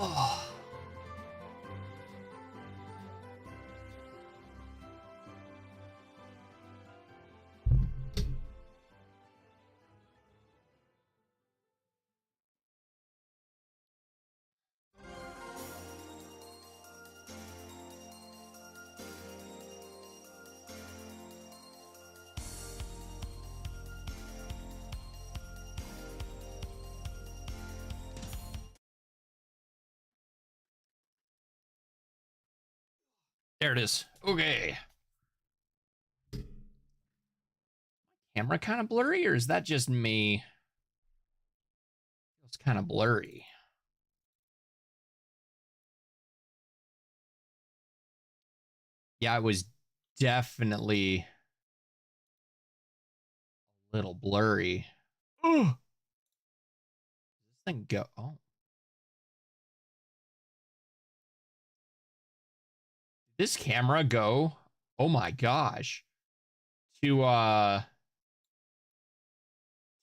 Oh. There it is. Okay. Camera kind of blurry, or is that just me? It's kind of blurry. Yeah, it was definitely a little blurry. Ugh. Does this thing go? Oh. This camera go? Oh my gosh. To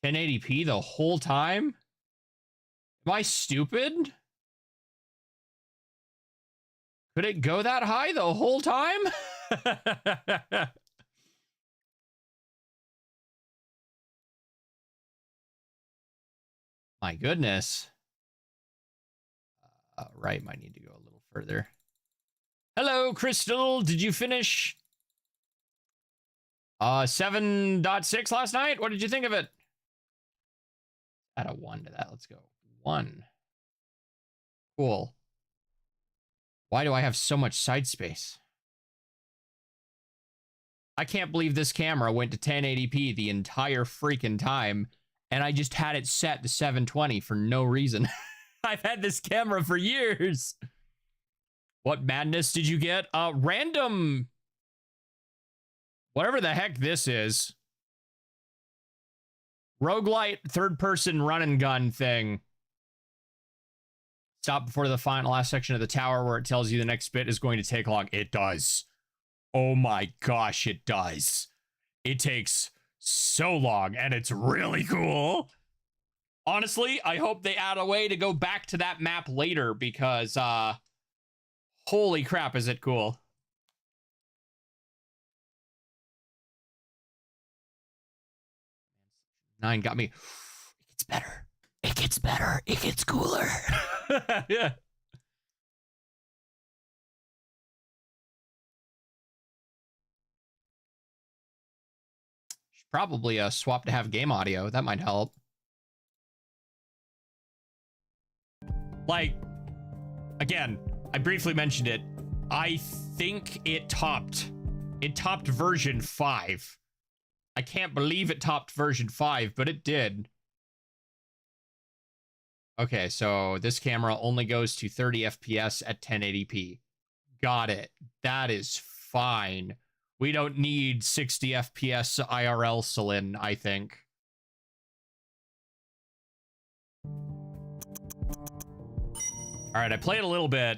1080p the whole time? Am I stupid? Could it go that high the whole time? My goodness. Right, might need to go a little further. Hello, Crystal. Did you finish 7.6 last night? What did you think of it? Add a 1 to that. Let's go. 1. Cool. Why do I have so much side space? I can't believe this camera went to 1080p the entire freaking time, and I just had it set to 720 for no reason. I've had this camera for years. What madness did you get? Random. Whatever the heck this is. Roguelite third-person run-and-gun thing. Stop before the last section of the tower where it tells you the next bit is going to take long. It does. Oh my gosh, it does. It takes so long, and it's really cool. Honestly, I hope they add a way to go back to that map later, because, holy crap, is it cool. Nine got me. It gets better. It gets better. It gets cooler. Yeah. Should probably swap to have game audio. That might help. Like, again, I briefly mentioned it. I think it topped version 5. I can't believe it topped version 5, but it did. Okay, so this camera only goes to 30 FPS at 1080p. Got it. That is fine. We don't need 60 FPS IRL Exalin, I think. All right, I played a little bit.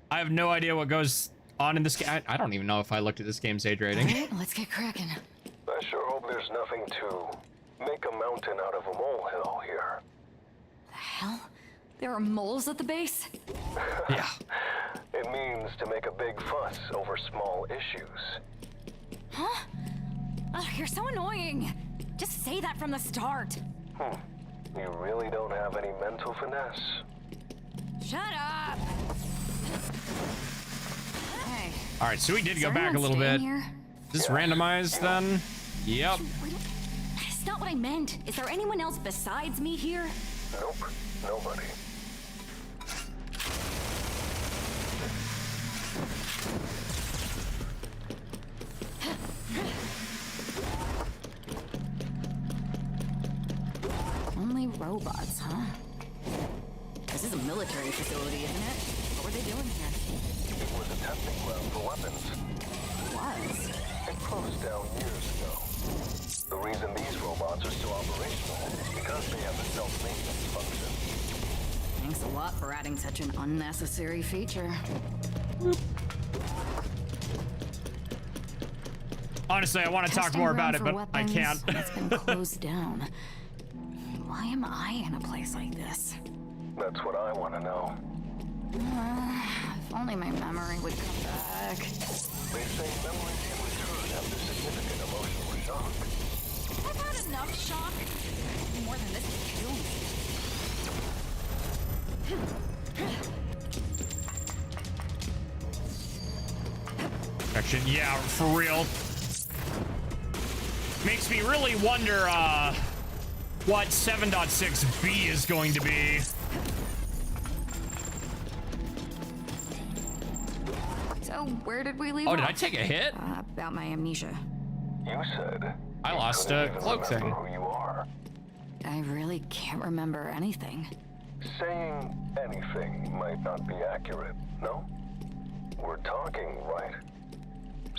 I have no idea what goes on in this game. I don't even know if I looked at this game's age rating. All right, let's get cracking. I sure hope there's nothing to make a mountain out of a molehill here. The hell? There are moles at the base? Yeah. It means to make a big fuss over small issues. Huh? Oh, you're so annoying. Just say that from the start. You really don't have any mental finesse. Shut up! Hey. All right, so we did go back a little bit. Here? Is this randomized then? Yep. That's not what I meant. Is there anyone else besides me here? Nope, nobody. Only robots, huh? This is a military facility, isn't it? What were they doing here? It was a testing ground for weapons. Was? It closed down years ago. The reason these robots are still operational is because they have a self-maintenance function. Thanks a lot for adding such an unnecessary feature. Honestly, I want to talk more about it, but I can't. It's been closed down. Why am I in a place like this? That's what I want to know. If only my memory would come back. They say memories in return after significant emotional shock. I've had enough shock. More than this to kill me. Action, yeah, for real. Makes me really wonder what 7.6b is going to be. So where did we leave Oh, off? did I take a hit? About my amnesia. You said I you lost couldn't a even cloak thing. remember who you are. I really can't remember anything. Saying anything might not be accurate, no? We're talking, right?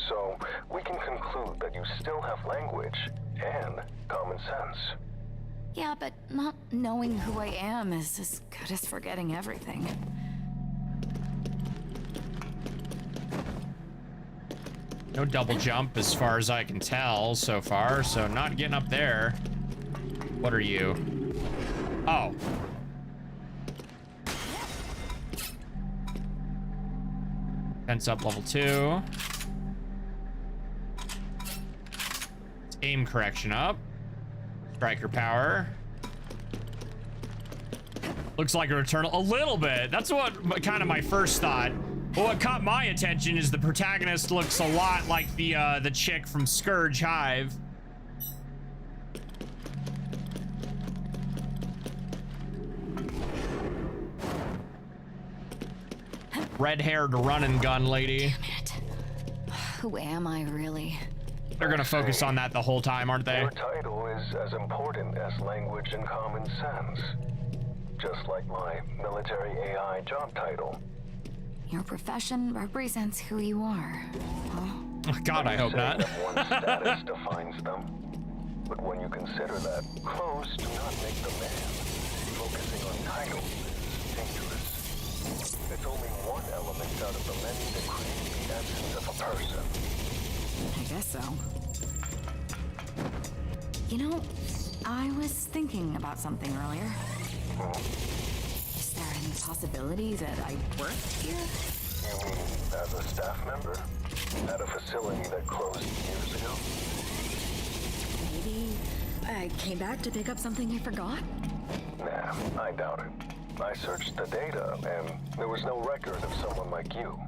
So, we can conclude that you still have language and common sense. Yeah, but not knowing who I am is as good as forgetting everything. No double jump as far as I can tell so far, so not getting up there. What are you? Oh. Fence up level 2. Aim correction up. Striker power. Looks like a returnal a little bit. That's what kind of my first thought. But what caught my attention is the protagonist looks a lot like the chick from Scourge Hive. Red-haired run and gun lady. Damn it. Who am I really? They're gonna focus on that the whole time, aren't they? Your title is as important as language and common sense. Just like my military AI job title. Your profession represents who you are. Huh? Oh, God, I hope not. That one's status defines them. But when you consider that clothes do not make the man, focusing on title is dangerous. It's only one element out of the many that create the essence of a person. I guess so. You know, I was thinking about something earlier. Is there any possibility that I worked here? You mean as a staff member? At a facility that closed years ago? Maybe I came back to pick up something I forgot? Nah, I doubt it. I searched the data, and there was no record of someone like you.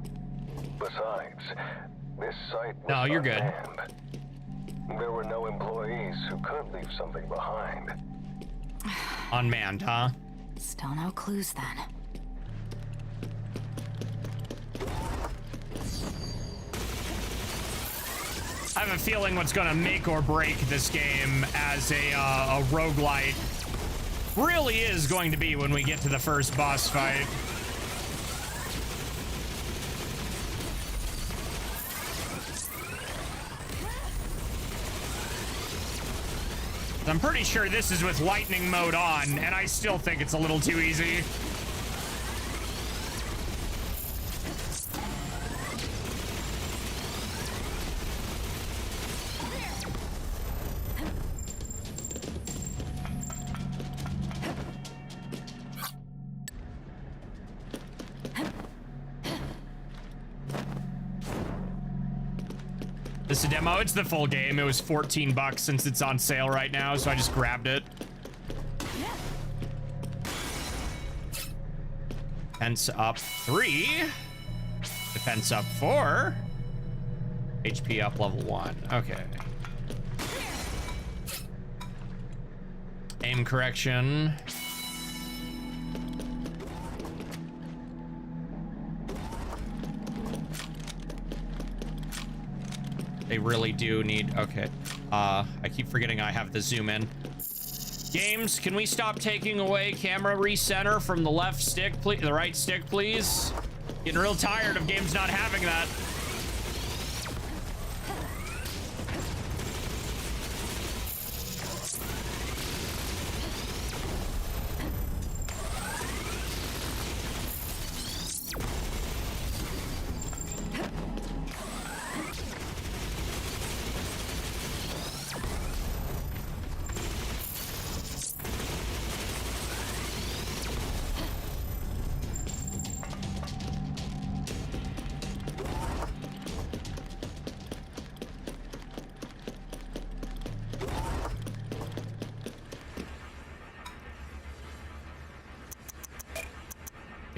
Besides, this site was No, you're good. unmanned. There were no employees who could leave something behind. Unmanned, huh? Still no clues then. I have a feeling what's gonna make or break this game as a roguelite really is going to be when we get to the first boss fight. I'm pretty sure this is with lightning mode on, and I still think it's a little too easy. This is a demo. It's the full game. It was $14 since it's on sale right now, so I just grabbed it. Defense up 3. Defense up 4. HP up level 1. Okay. Aim correction. They really do need, okay. I keep forgetting I have the zoom in. Games, can we stop taking away camera recenter from the left stick, please? The right stick, please? Getting real tired of games not having that.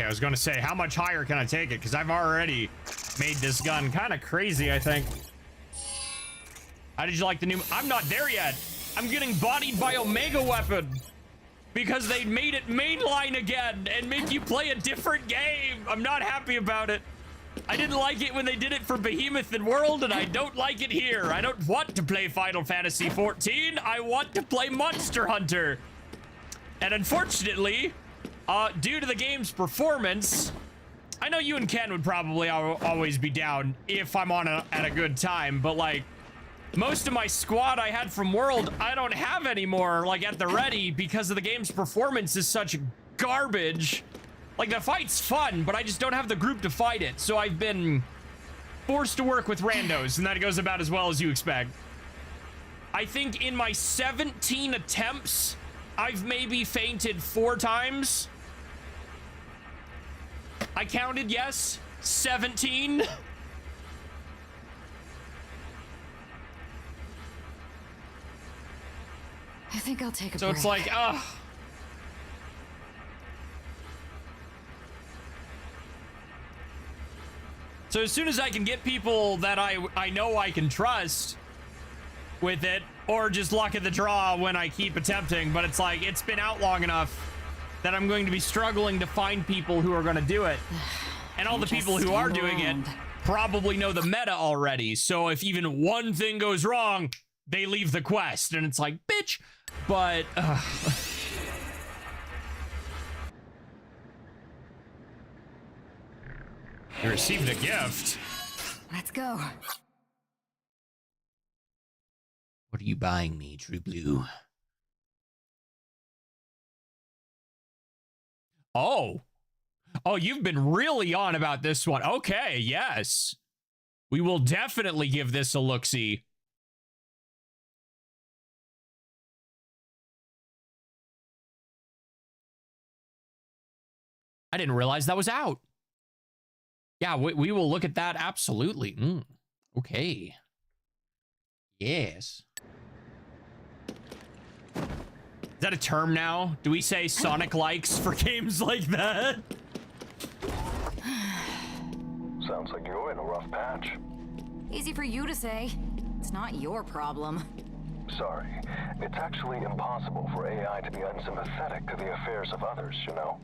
Okay, I was gonna say, how much higher can I take it? Because I've already made this gun kind of crazy, I think. How did you like the new... I'm not there yet. I'm getting bodied by Omega Weapon. Because they made it mainline again and make you play a different game. I'm not happy about it. I didn't like it when they did it for Behemoth and World, and I don't like it here. I don't want to play Final Fantasy XIV. I want to play Monster Hunter. And unfortunately... due to the game's performance, I know you and Ken would probably always be down if I'm on at a good time, but like most of my squad I had from World, I don't have anymore like at the ready because of the game's performance is such garbage. Like the fight's fun, but I just don't have the group to fight it. So I've been forced to work with randos, and that goes about as well as you expect. I think in my 17 attempts, I've maybe fainted 4 times. I counted, yes. 17. I think I'll take a break. So it's like, ugh. So as soon as I can get people that I know I can trust with it, or just luck of the draw when I keep attempting, but it's like, it's been out long enough that I'm going to be struggling to find people who are going to do it. And all the people who are doing it probably know the meta already. So if even one thing goes wrong, they leave the quest. And it's like, bitch. But... You received a gift. Let's go. What are you buying me, True Blue? Oh. Oh, you've been really on about this one. Okay, yes. We will definitely give this a look-see. I didn't realize that was out. Yeah, we will look at that, absolutely. Okay. Yes. Is that a term now? Do we say Sonic likes for games like that? Sounds like you're in a rough patch. Easy for you to say. It's not your problem. Sorry. It's actually impossible for AI to be unsympathetic to the affairs of others, you know.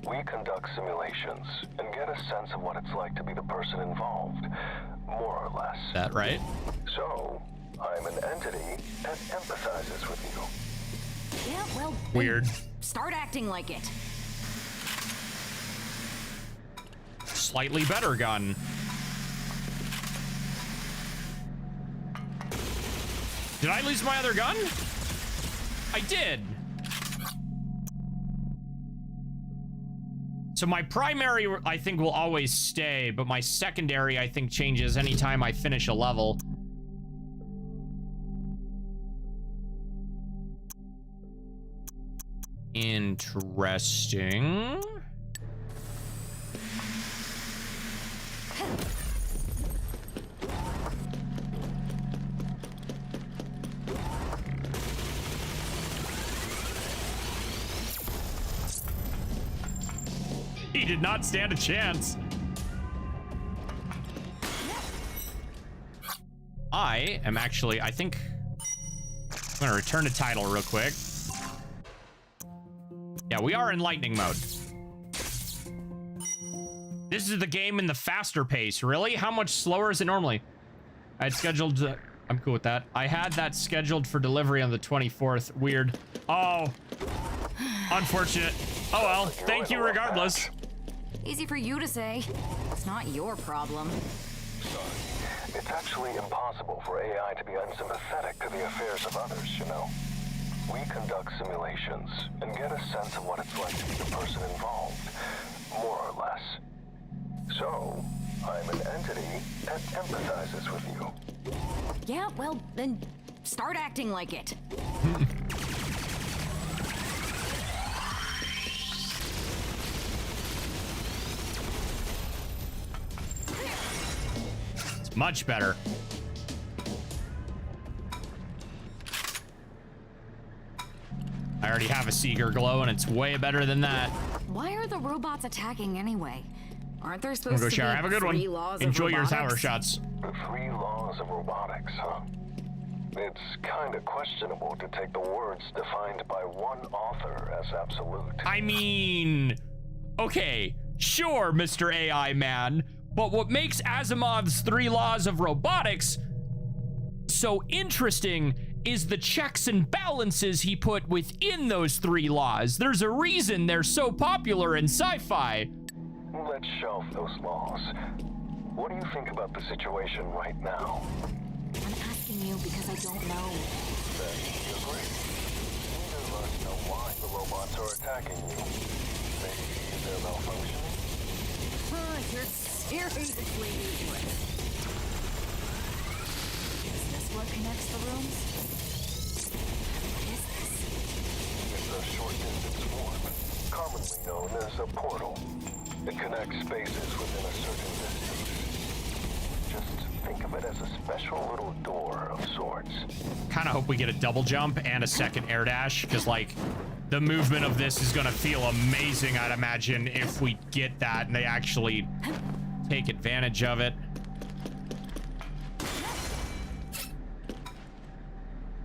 We conduct simulations and get a sense of what it's like to be the person involved, more or less. That right? So, I'm an entity that empathizes with you. Yeah, well... Weird. Start acting like it. Slightly better gun. Did I lose my other gun? I did. So my primary, I think, will always stay, but my secondary, I think, changes anytime I finish a level. Interesting. He did not stand a chance. I am actually, I think, I'm gonna return to title real quick. Yeah, we are in lightning mode. This is the game in the faster pace. Really? How much slower is it normally? I had scheduled, I'm cool with that. I had that scheduled for delivery on the 24th. Weird. Oh, unfortunate. Oh well, thank you regardless. Easy for you to say. It's not your problem. Sorry. It's actually impossible for AI to be unsympathetic to the affairs of others, you know. We conduct simulations and get a sense of what it's like to be the person involved, more or less. So, I'm an entity that empathizes with you. Yeah, well, then start acting like it. It's much better. I already have a Seeker Glow, and it's way better than that. Why are the robots attacking anyway? Aren't there I'm supposed gonna go to shower. be Have a good one. 3 laws of Enjoy your tower robotics? shots. The 3 laws of robotics, huh? It's kind of questionable to take the words defined by one author as absolute. I mean, okay, sure, Mr. AI man, but what makes Asimov's 3 laws of robotics so interesting is the checks and balances he put within those 3 laws. There's a reason they're so popular in sci-fi. Let's shelve those laws. What do you think about the situation right now? I'm asking you because I don't know. Then you agree. Neither of us know why the robots are attacking you. Maybe they're malfunctioning? You're seriously useless. Is this what connects the rooms? What is this? It's a short-distance warp, commonly known as a portal. It connects spaces within a certain distance. Just think of it as a special little door of sorts. Kind of hope we get a double jump and a second air dash, because like the movement of this is gonna feel amazing, I'd imagine, if we get that and they actually take advantage of it.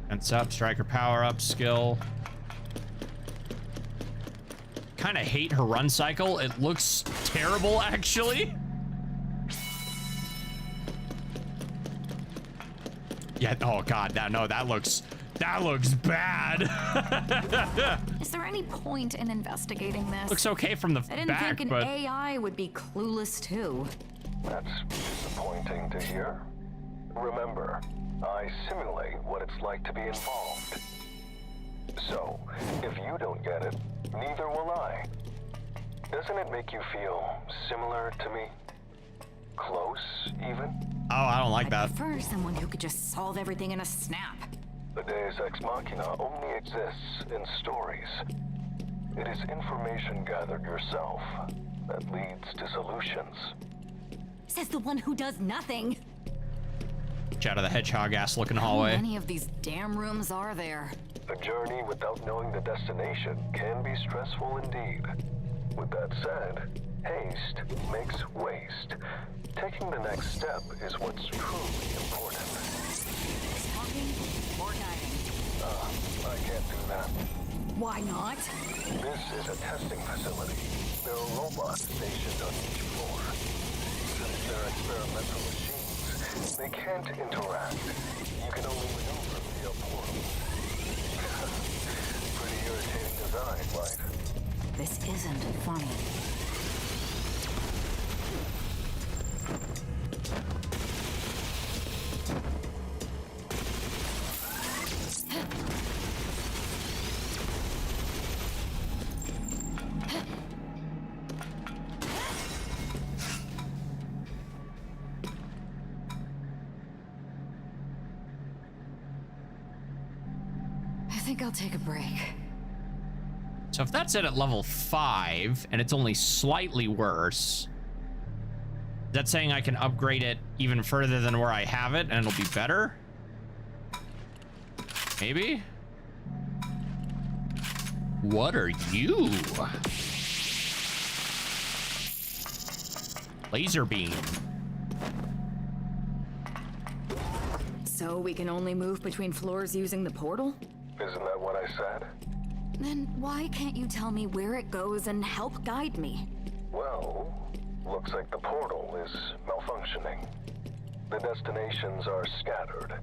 Fence up, striker power up, skill. Kind of hate her run cycle. It looks terrible, actually. Yeah, oh god, that looks bad. Is there any point in investigating this? Looks okay from the I didn't back, think an but AI would be clueless too. That's disappointing to hear. Remember, I simulate what it's like to be involved. So, if you don't get it, neither will I. Doesn't it make you feel similar to me? Close, even? oh, I don't like I that. prefer someone who could just solve everything in a snap. The Deus Ex Machina only exists in stories. It is information gathered yourself that leads to solutions. Says the one who does nothing. Shadow the Hedgehog ass looking How hallway. many of these damn rooms are there? A journey without knowing the destination can be stressful indeed. With that said, haste makes waste. Taking the next step is what's truly important. Talking or guiding? I can't do that. Why not? This is a testing facility. There are robots stationed on each floor. Since they're experimental machines, they can't interact. You can only maneuver via portals. Pretty irritating design, right? This isn't funny. I think I'll take a break. So if that's it at level 5 and it's only slightly worse, is that saying I can upgrade it even further than where I have it and it'll be better? Maybe? What are you? Laser beam. So we can only move between floors using the portal? Isn't that what I said? Then why can't you tell me where it goes and help guide me? Well, looks like the portal is malfunctioning. The destinations are scattered.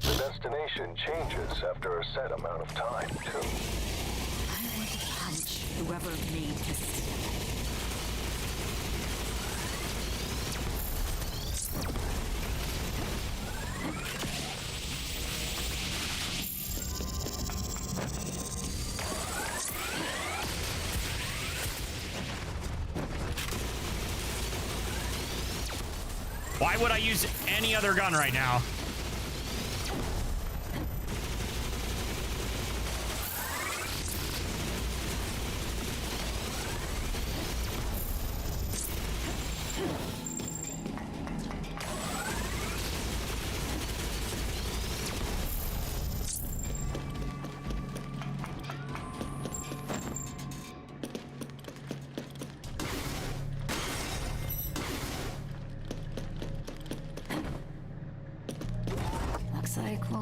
The destination changes after a set amount of time, too. I want to punch whoever made this. Why would I use any other gun right now?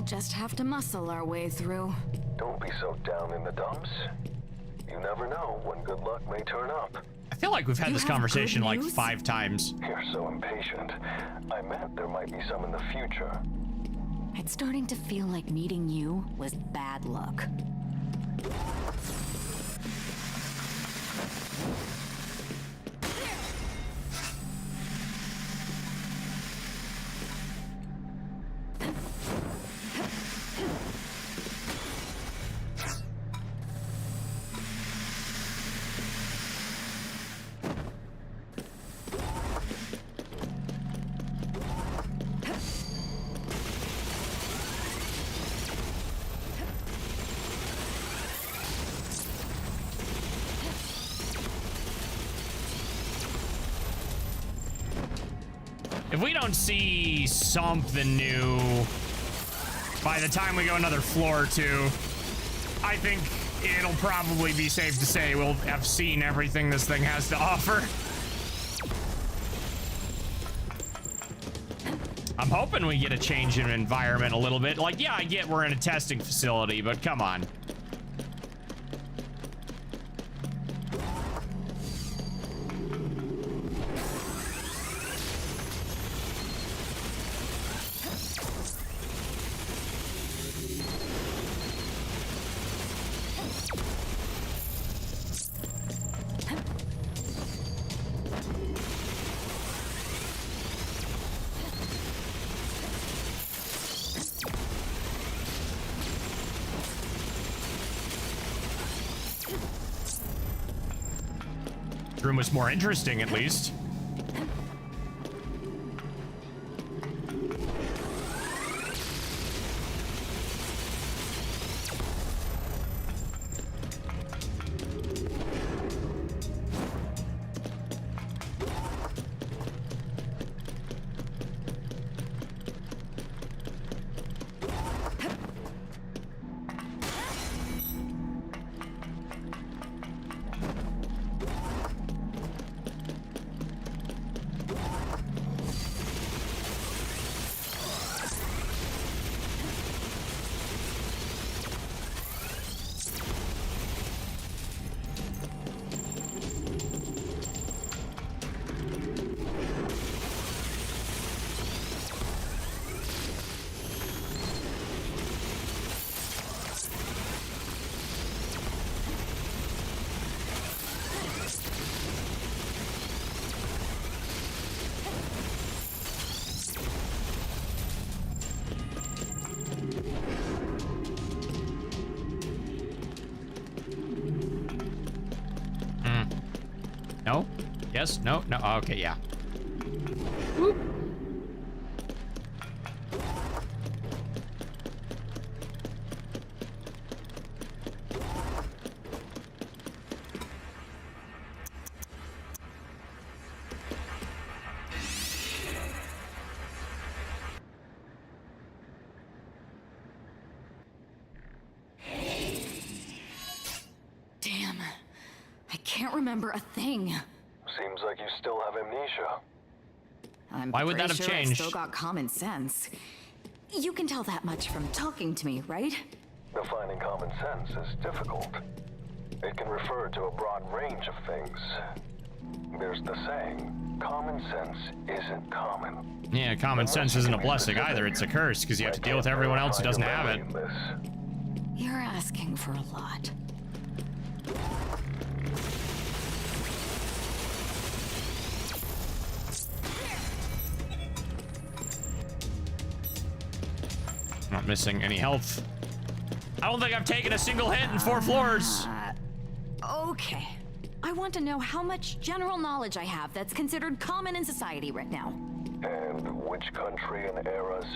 We'll just have to muscle our way through. Don't be so down in the dumps. You never know when good luck may turn up. I feel like we've had You this have conversation good like news? 5 times. You're so impatient. I meant there might be some in the future. It's starting to feel like meeting you was bad luck. If we don't see something new by the time we go another floor or two, I think it'll probably be safe to say we'll have seen everything this thing has to offer. I'm hoping we get a change in environment a little bit. Like, yeah, I get we're in a testing facility, but come on. Room was more interesting, at least. No? Yes? No? No? Okay, yeah. Whoop. Damn. I can't remember a thing. Seems like you still have amnesia. Why would that have I've changed? still got common sense. You can tell that much from talking to me, right? Defining common sense is difficult. It can refer to a broad range of things. There's the saying, common sense isn't common. Yeah, common sense isn't a blessing either. It's a curse, because you have to deal with everyone else who doesn't have it. You're asking for a lot. Not missing any health. I don't think I've taken a single hit in 4 floors. Okay. I want to know how much general knowledge I have that's considered common in society right now. And which country and era's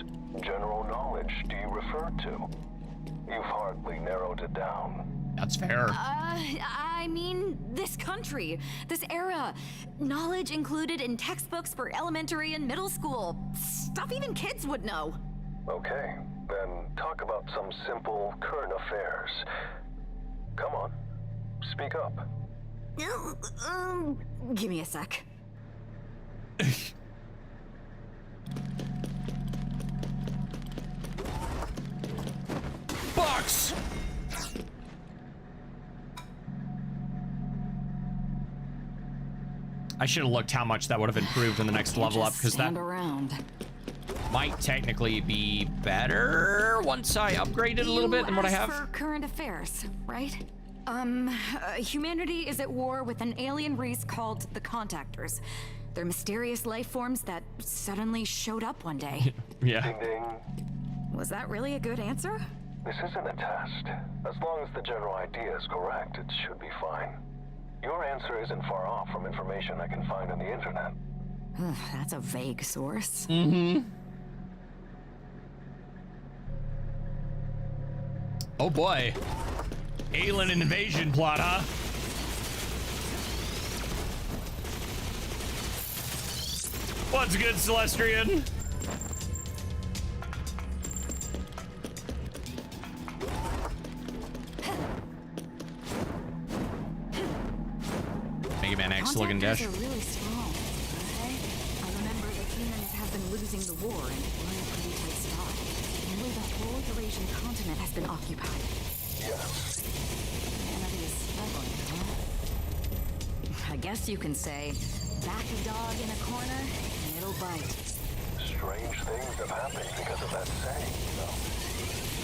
general knowledge do you refer to? You've hardly narrowed it down. That's fair. I mean, this country, this era. Knowledge included in textbooks for elementary and middle school. Stuff even kids would know. Okay, then talk about some simple current affairs. Come on, speak up. Give me a sec. I should have looked how much that would have improved in the next level up, because that around. might technically be better once I upgrade it a little bit than what I have. For current affairs, right? Humanity is at war with an alien race called the Contactors. They're mysterious life forms that suddenly showed up one day. Yeah. Ding ding. Was that really a good answer? This isn't a test. As long as the general idea is correct, it should be fine. Your answer isn't far off from information I can find on the internet. That's a vague source. Mm-hmm. Oh boy. Alien invasion plot, huh? What's good, Celestrian? Mega Man X looking dash. Contactors are really strong, okay? I remember the humans have been losing the war, and we're in a pretty tight spot. Nearly the whole Eurasian continent has been occupied. Yes. Humanity is struggling, huh? I guess you can say, back a dog in a corner, and it'll bite. Strange things have happened because of that saying, you know.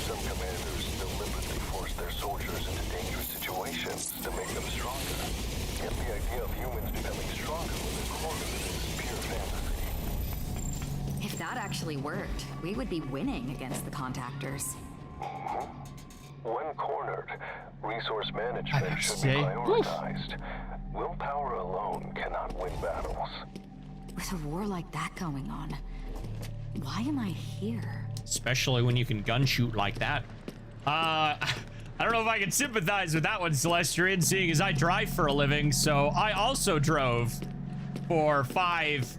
Some commanders deliberately force their soldiers into dangerous situations to make them stronger. Yet the idea of humans becoming stronger when they're cornered is pure fantasy. If that actually worked, we would be winning against the Contactors. When cornered, resource management should be say, prioritized. Willpower alone cannot win battles. With a war like that going on, why am I here? Especially when you can gun shoot like that. I don't know if I can sympathize with that one, Celestrian, seeing as I drive for a living. So I also drove for five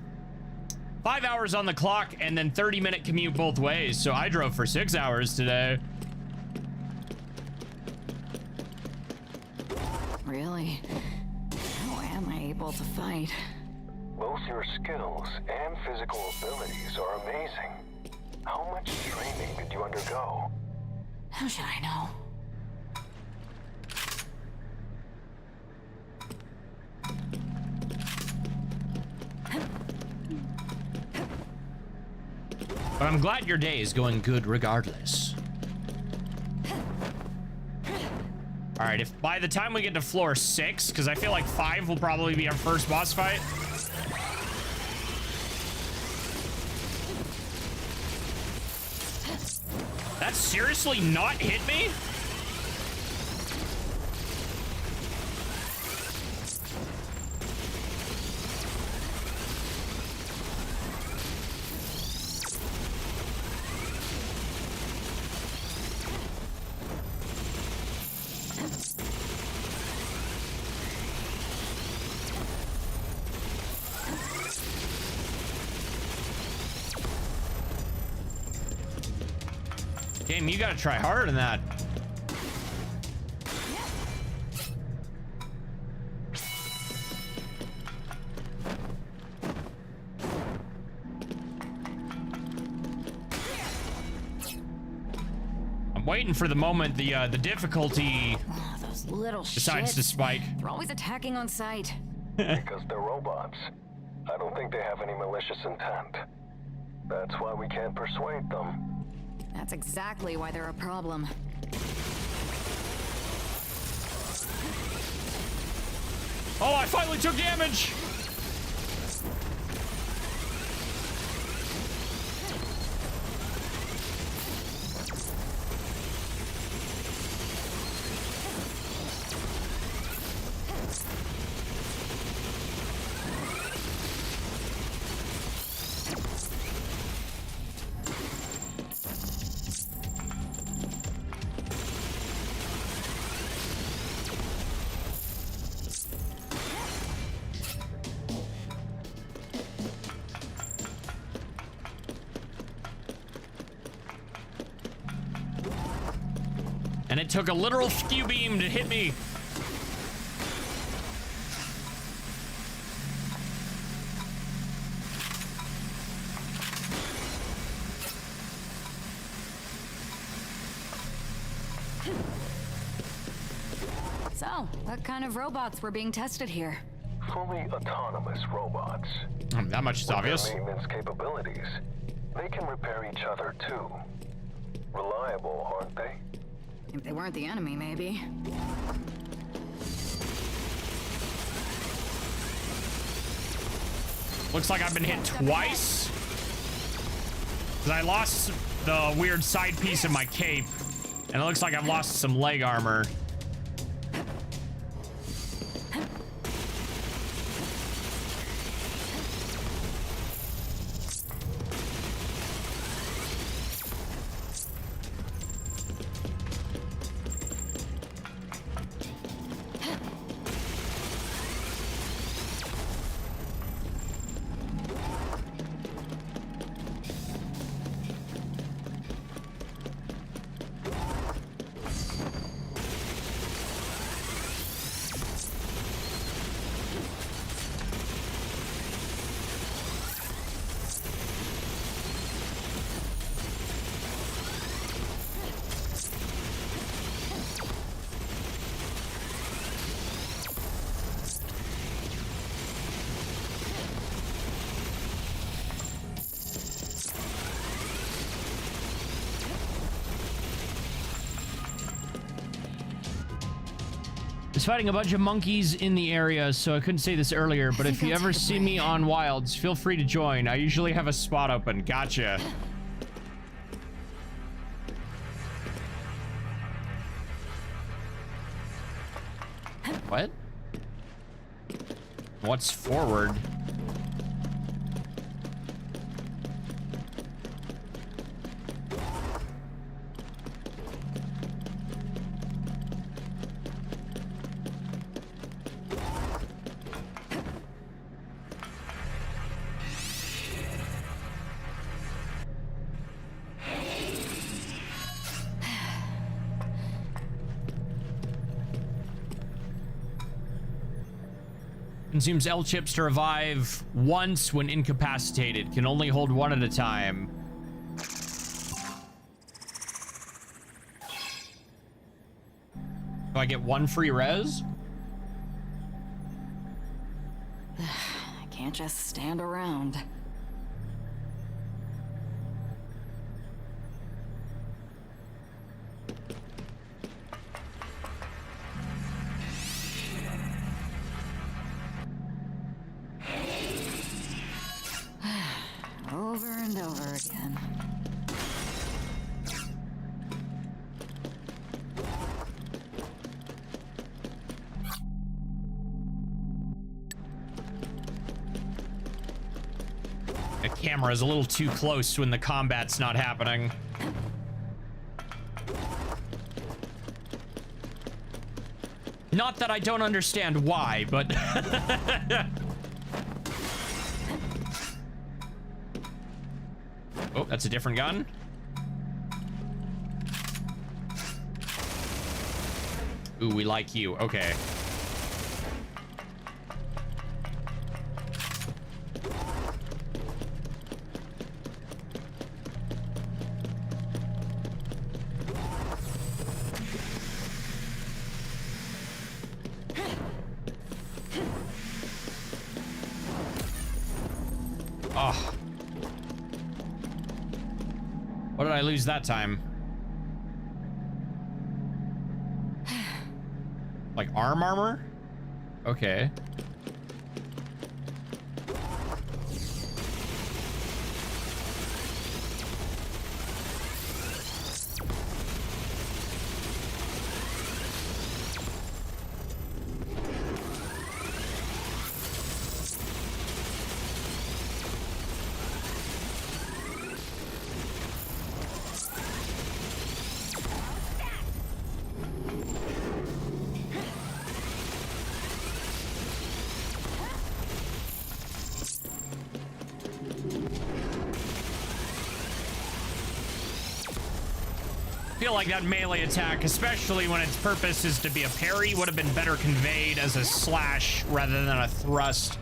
hours on the clock and then 30-minute commute both ways. So I drove for 6 hours today. Really? How am I able to fight? Both your skills and physical abilities are amazing. How much training did you undergo? How should I know? But I'm glad your day is going good regardless. All right, if by the time we get to floor 6, because I feel like 5 will probably be our first boss fight. That seriously not hit me? Game, you gotta try harder than that. I'm waiting for the moment the difficulty Oh, those little decides shits. to spike. They're always attacking on sight. Because they're robots. I don't think they have any malicious intent. That's why we can't persuade them. That's exactly why they're a problem. Oh, I finally took damage! And it took a literal skew beam to hit me. So, what kind of robots were being tested here? fully autonomous robots. That much is With obvious. their maintenance capabilities, they can repair each other too. Reliable, aren't they? If they weren't the enemy, maybe. Looks like I've been hit twice. 'Cause I lost the weird side piece of my cape. And it looks like I've lost some leg armor. Was fighting a bunch of monkeys in the area, so I couldn't say this earlier, but if you ever see me on Wilds, feel free to join. I usually have a spot open. Gotcha. What? What's forward? Consumes L chips to revive once when incapacitated. Can only hold one at a time. Do I get one free res? I can't just stand around. Over and over again. The camera is a little too close when the combat's not happening. Not that I don't understand why, but... Oh, that's a different gun. Ooh, we like you. Okay. Oh. What did I lose that time? Like armor? Okay. I feel like that melee attack, especially when its purpose is to be a parry, would have been better conveyed as a slash rather than a thrust.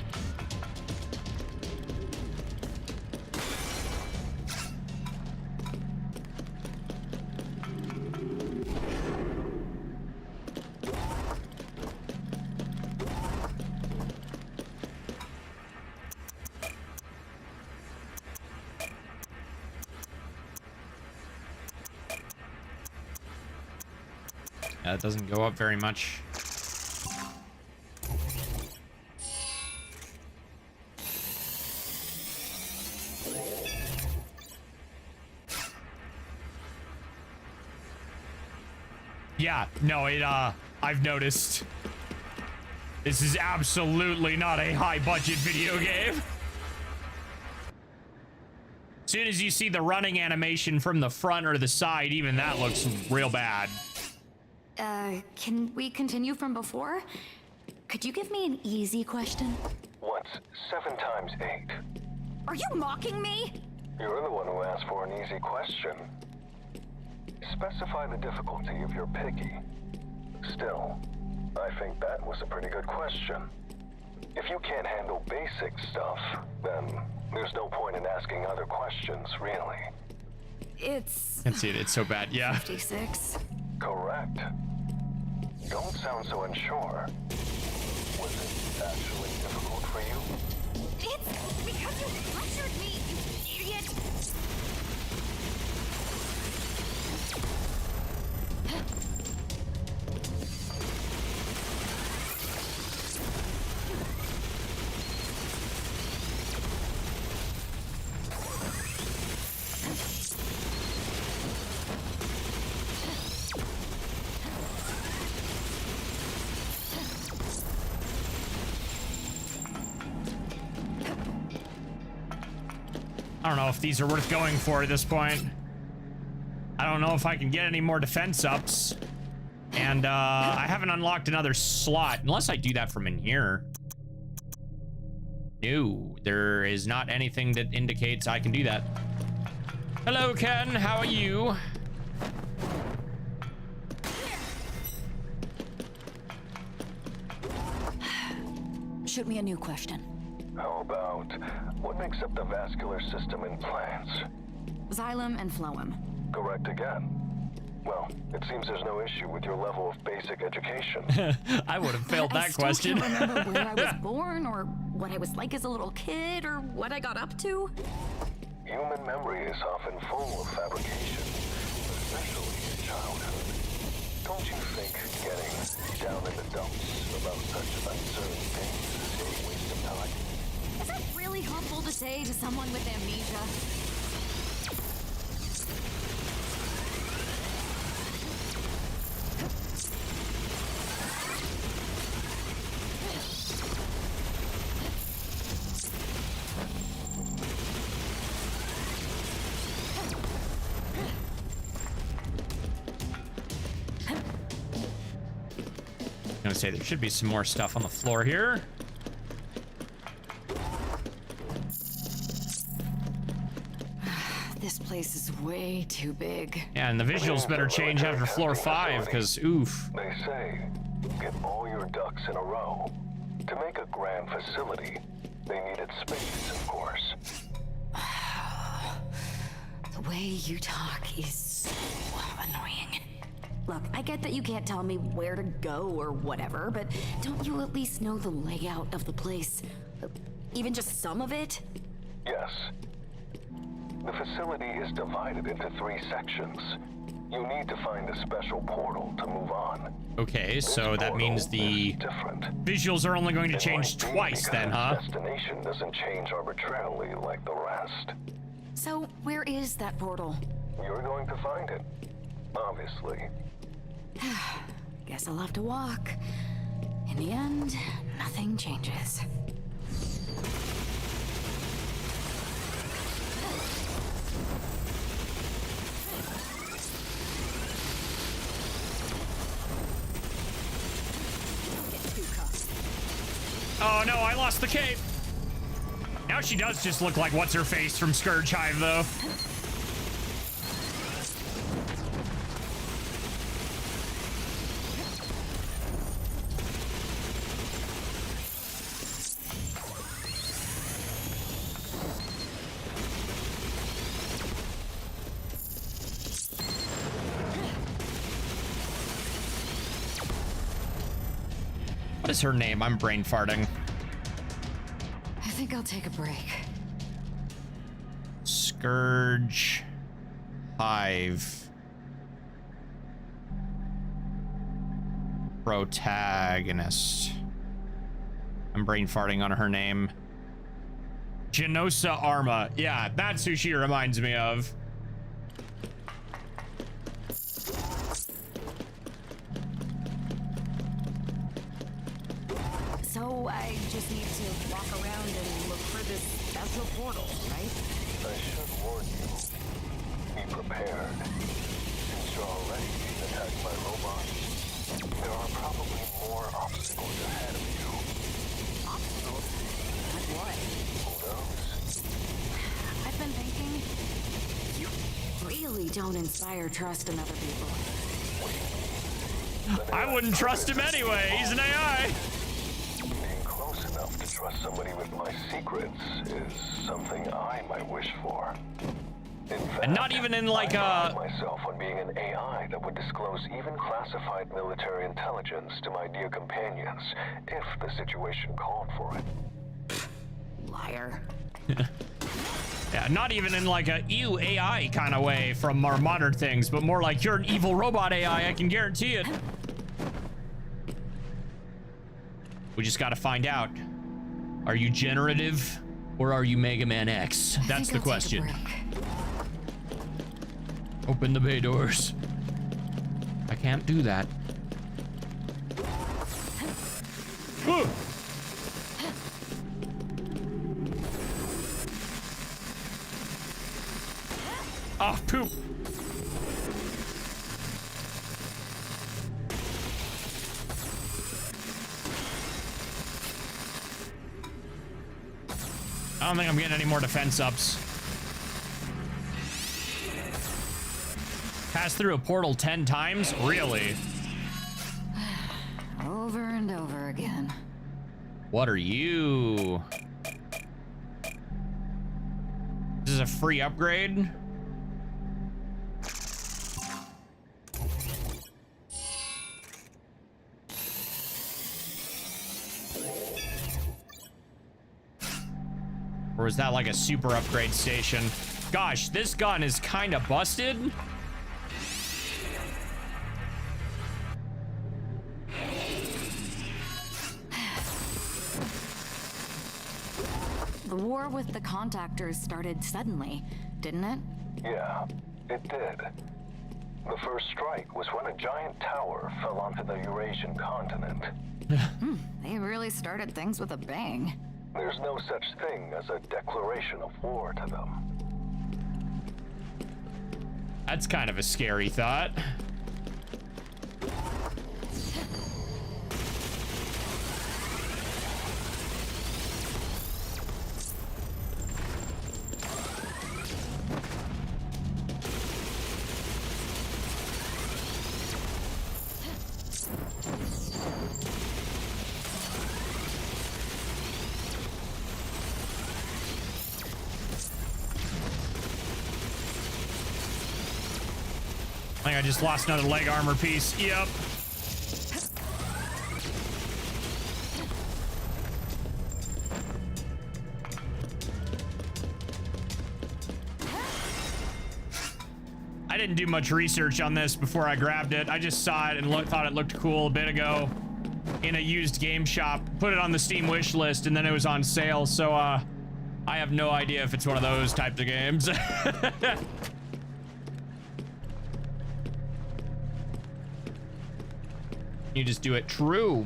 That doesn't go up very much. Yeah, no, I've noticed. This is absolutely not a high-budget video game. As soon as you see the running animation from the front or the side, even that looks real bad. Can we continue from before? Could you give me an easy question? What's 7 times 8? Are you mocking me? You're the one who asked for an easy question. Specify the difficulty if you're picky. Still, I think that was a pretty good question. If you can't handle basic stuff, then there's no point in asking other questions, really. It's... I can see it, it's so bad, yeah. 56. Correct. Don't sound so unsure. Was it actually difficult for you? It's because you pressured me, you idiot! I don't know if these are worth going for at this point. I don't know if I can get any more defense ups. And I haven't unlocked another slot, unless I do that from in here. No, there is not anything that indicates I can do that. Hello, Ken, how are you? Shoot me a new question. How about what makes up the vascular system in plants? Xylem and phloem. Correct again. Well, it seems there's no issue with your level of basic education. I would have failed that question. I still can't remember where I was born, or what I was like as a little kid, or what I got up to. Human memory is often full of fabrication, especially in childhood. Don't you think getting down in the dumps about such uncertain things is a waste of time? Is that really helpful to say to someone with amnesia? I'm gonna say there should be some more stuff on the floor here. This place is way too big. Yeah, and the visuals better change after floor 5, because oof. They say, get all your ducks in a row. To make a grand facility, they needed space, of course. The way you talk is so annoying. Look, I get that you can't tell me where to go or whatever, but don't you at least know the layout of the place? Even just some of it? Yes. The facility is divided into 3 sections. You need to find a special portal to move on. Okay, This so that means portal the is different. visuals are only going to It change might be twice then, because huh? its destination doesn't change arbitrarily like the rest. So, where is that portal? You're going to find it, obviously. Guess I'll have to walk. In the end, nothing changes. Oh no, I lost the cape. Now she does just look like what's her face from Scourge Hive, though. What is her name? I'm brain farting. I think I'll take a break. Scourge Hive. Protagonist. I'm brain farting on her name. Genosa Arma. Yeah, that's who she reminds me of. So I just need to walk around and look for this special portal, right? I should warn you. Be prepared. Since you're already being attacked by robots, there are probably more obstacles ahead of you. Obstacles? Like what? Who knows? I've been thinking, you really don't inspire trust in other people. I wouldn't trust him anyway. He's an AI. Being close enough to trust somebody with my secrets is something I might wish for. In fact, And not even in like I pride myself on being an AI that would disclose even classified military intelligence to my dear companions if the situation called for it. Liar. Yeah, not even in like a ew AI kind of way from our modern things, but more like you're an evil robot AI, I can guarantee it. We just gotta find out. Are you generative or are you Mega Man X? That's the question. Open the bay doors. I can't do that. Oh, poop. I don't think I'm getting any more defense ups. Pass through a portal 10 times? Really? Over and over again. What are you? This is a free upgrade? Or is that like a super upgrade station? Gosh, this gun is kind of busted. The war with the contactors started suddenly, didn't it? Yeah, it did. The first strike was when a giant tower fell onto the Eurasian continent. They really started things with a bang. There's no such thing as a declaration of war to them. That's kind of a scary thought. I think I just lost another leg armor piece. Yep. I didn't do much research on this before I grabbed it. I just saw it and thought it looked cool a bit ago in a used game shop. Put it on the Steam wish list and then it was on sale. So I have no idea if it's one of those types of games. You just do it true.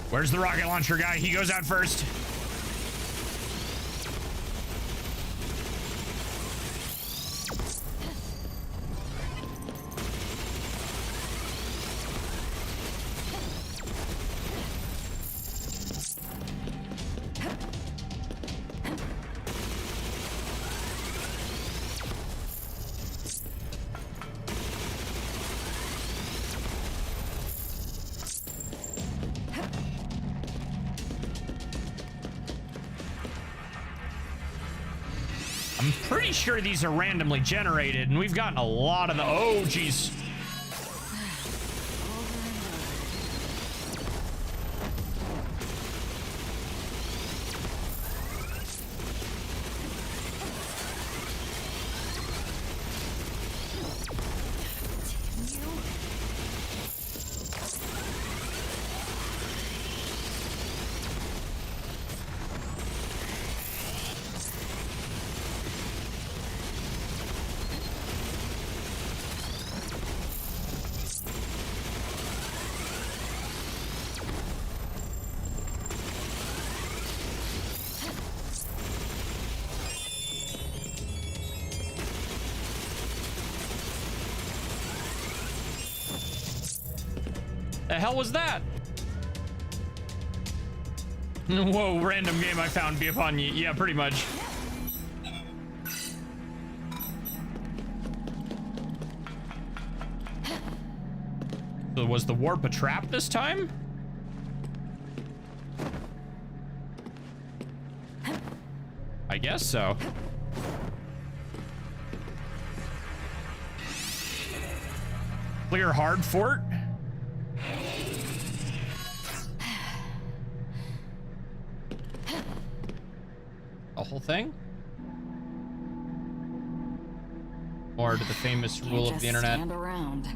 Where's the rocket launcher guy? He goes out first. I'm pretty sure these are randomly generated, and we've gotten a lot of the... Oh, geez. The hell was that? Whoa, random game I found be upon you. Yeah, pretty much. So was the warp a trap this time? I guess so. Clear hard fort. The whole thing? More to the famous rule of the internet. Stand around.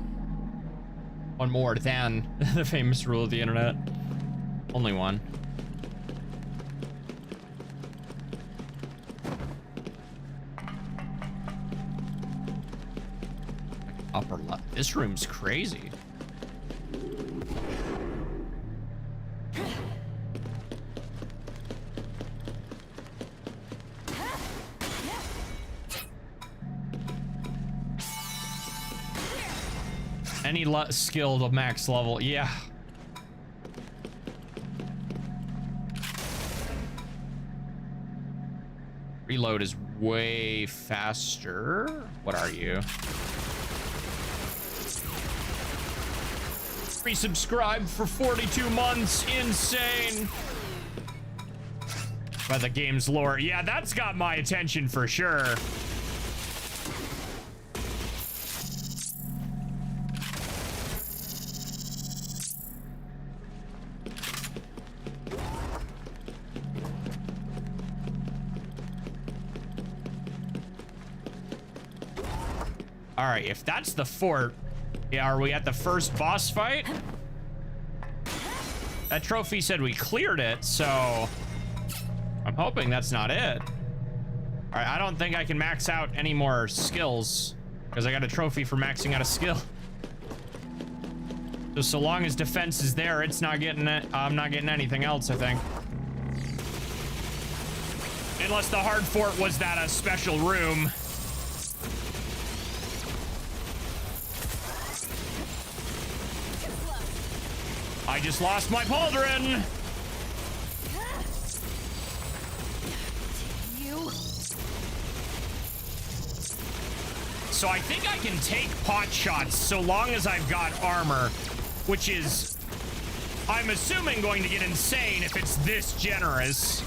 One more than the famous rule of the internet. Only one. Upper left. This room's crazy. Any skill to max level, yeah. Reload is way faster. What are you? Resubscribed for 42 months. Insane. By the game's lore. Yeah, that's got my attention for sure. All right, if that's the fort, yeah, are we at the first boss fight? That trophy said we cleared it, so I'm hoping that's not it. All right, I don't think I can max out any more skills because I got a trophy for maxing out a skill. So long as defense is there, it's not getting it. I'm not getting anything else, I think. Unless the hard fort was that a special room. I just lost my pauldron. So I think I can take pot shots so long as I've got armor, which is, I'm assuming, going to get insane if it's this generous.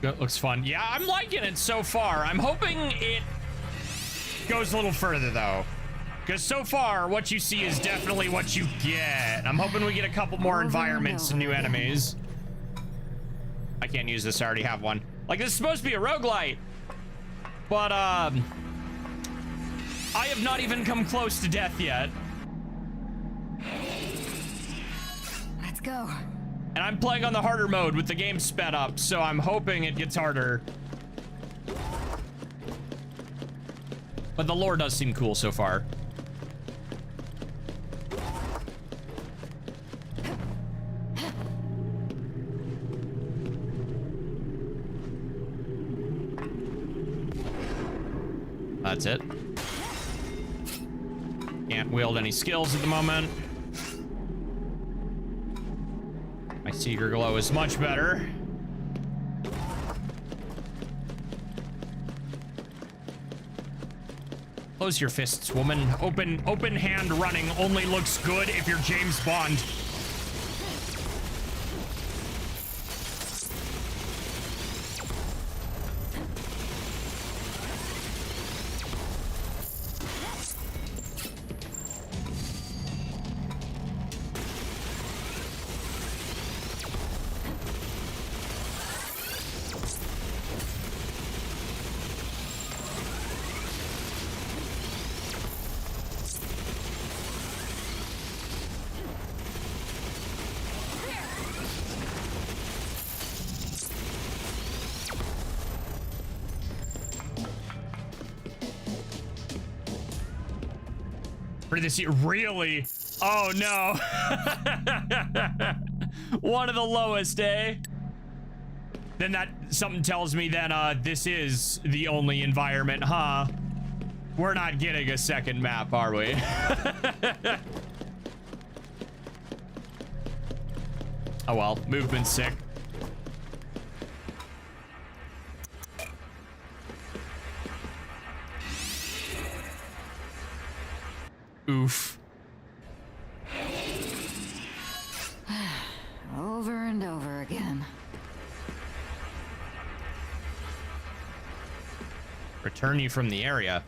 It looks fun. Yeah, I'm liking it so far. I'm hoping it goes a little further, though. Because so far, what you see is definitely what you get. I'm hoping we get a couple more environments and new enemies. I can't use this. I already have one. Like, this is supposed to be a roguelite. But, I have not even come close to death yet. Let's go. And I'm playing on the harder mode with the game sped up, so I'm hoping it gets harder. But the lore does seem cool so far. That's it. Can't wield any skills at the moment. My Seeker glow is much better. Close your fists, woman. Open hand running only looks good if you're James Bond. Really? Oh no. One of the lowest, eh? Then that something tells me then this is the only environment, huh? We're not getting a second map, are we? Oh well, movement's sick. Oof. Over and over again. Return you from the area.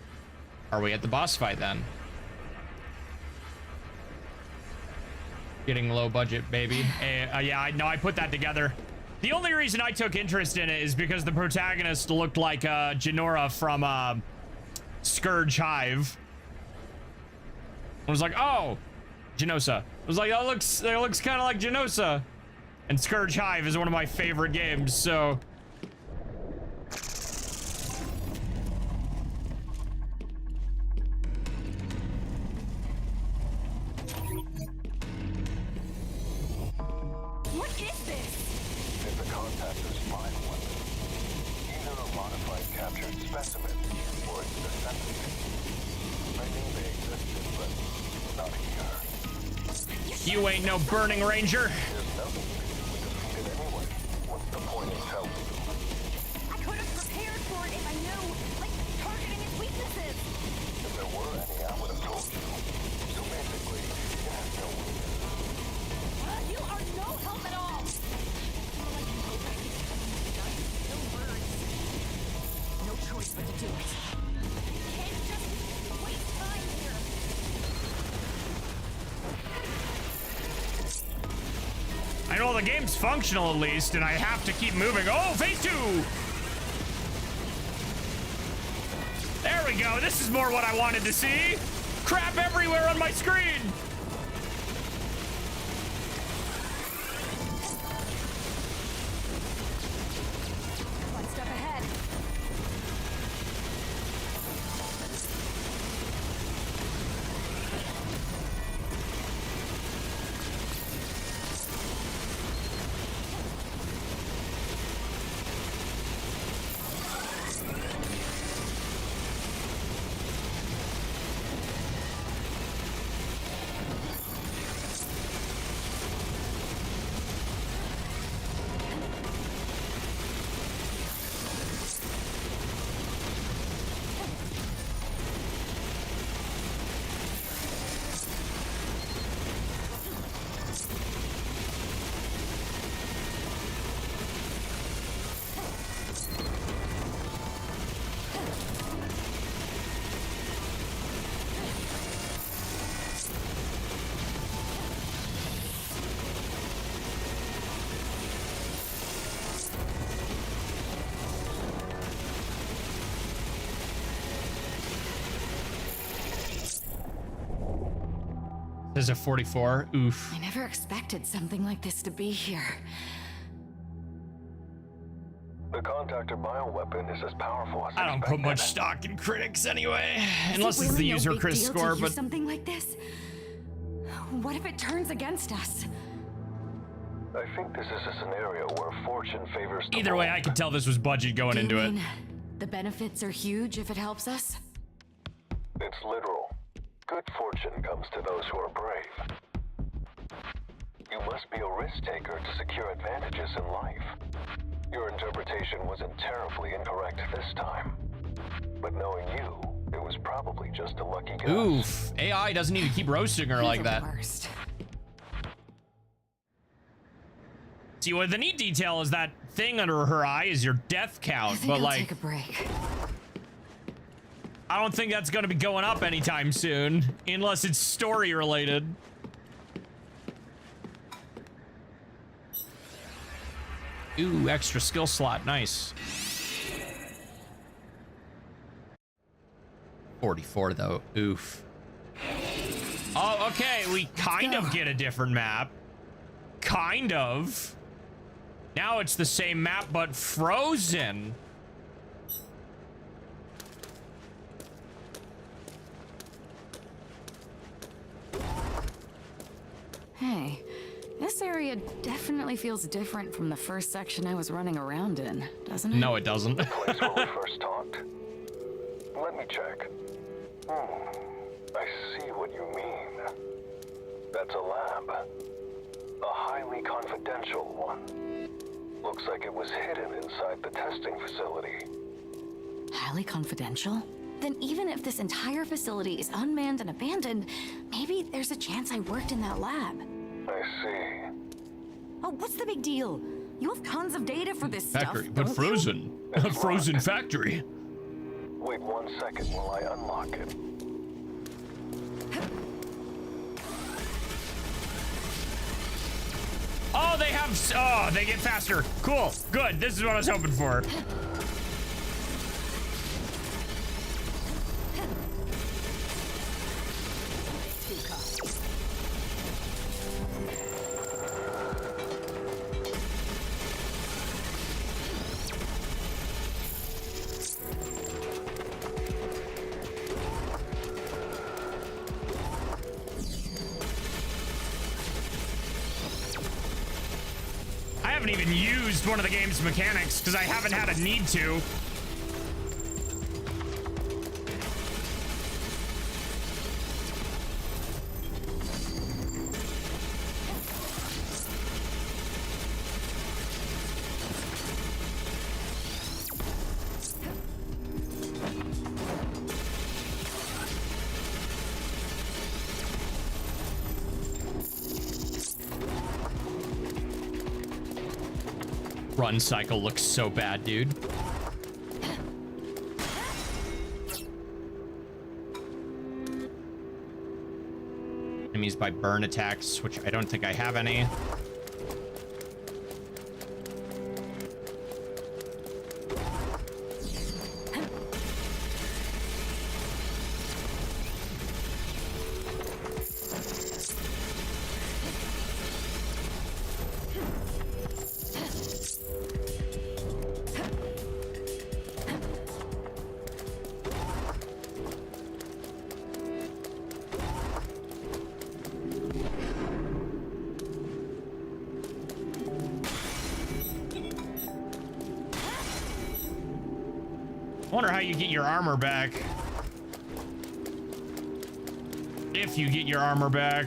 Are we at the boss fight then? Getting low budget, baby. Yeah, I put that together. The only reason I took interest in it is because the protagonist looked like Genora from Scourge Hive. I was like, oh, Genosa. I was like, that looks kind of like Genosa. And Scourge Hive is one of my favorite games, so. What is this? It's a contactor's spine weapon. Either a modified captured specimen, or it's descendant. I think they existed, but not here. You ain't no Burning Ranger. There's nothing you can do with defeated anyway. What's the point in telling you? I could have prepared for it if I knew, like, targeting its weaknesses. If there were any, I would have told you. So basically, it has no weakness. You are no help at all. No words. No choice but to do it. Can't just waste time here. I know the game's functional at least, and I have to keep moving. Oh, phase 2! There we go. This is more what I wanted to see. Crap everywhere on my screen. One step ahead. There's a 44. Oof. I never expected something like this to be here. The contactor bioweapon is as powerful as I don't put much expected. stock in critics anyway, unless Is it it's the really no user big crit deal to score, use but something like this? What if it turns against us? I think this is a scenario where fortune favors the either way, bold. I could tell this was budget going Do you into it. mean the benefits are huge if it helps us? It's literal. Good fortune comes to those who are brave. You must be a risk taker to secure advantages in life. Your interpretation wasn't terribly incorrect this time. But knowing you, it was probably just a lucky guess. Oof. AI doesn't need to keep roasting her like that. Worst. See, what the neat detail is that thing under her eye is your death I count, think but I'll like, take a break. I don't think that's gonna be going up anytime soon, unless it's story related. Ooh, extra skill slot, nice. 44 though, oof. Oh, okay, we kind of get a different map. Kind of. Now it's the same map, but frozen. Hey, this area definitely feels different from the first section I was running around in, doesn't it? No, it doesn't. Place where we first talked? Let me check. I see what you mean. That's a lab. A highly confidential one. Looks like it was hidden inside the testing facility. Highly confidential? Then even if this entire facility is unmanned and abandoned, maybe there's a chance I worked in that lab. I see. Oh, what's the big deal? You have tons of data for this Factory, stuff, but don't you? frozen. A frozen factory. Wait 1 second while I unlock it. Oh, they have, oh, they get faster. Cool, good, this is what I was hoping for. I haven't even used one of the game's mechanics because I haven't had a need to. Run cycle looks so bad, dude. Enemies by burn attacks, which I don't think I have any. I wonder how you get your armor back. If you get your armor back.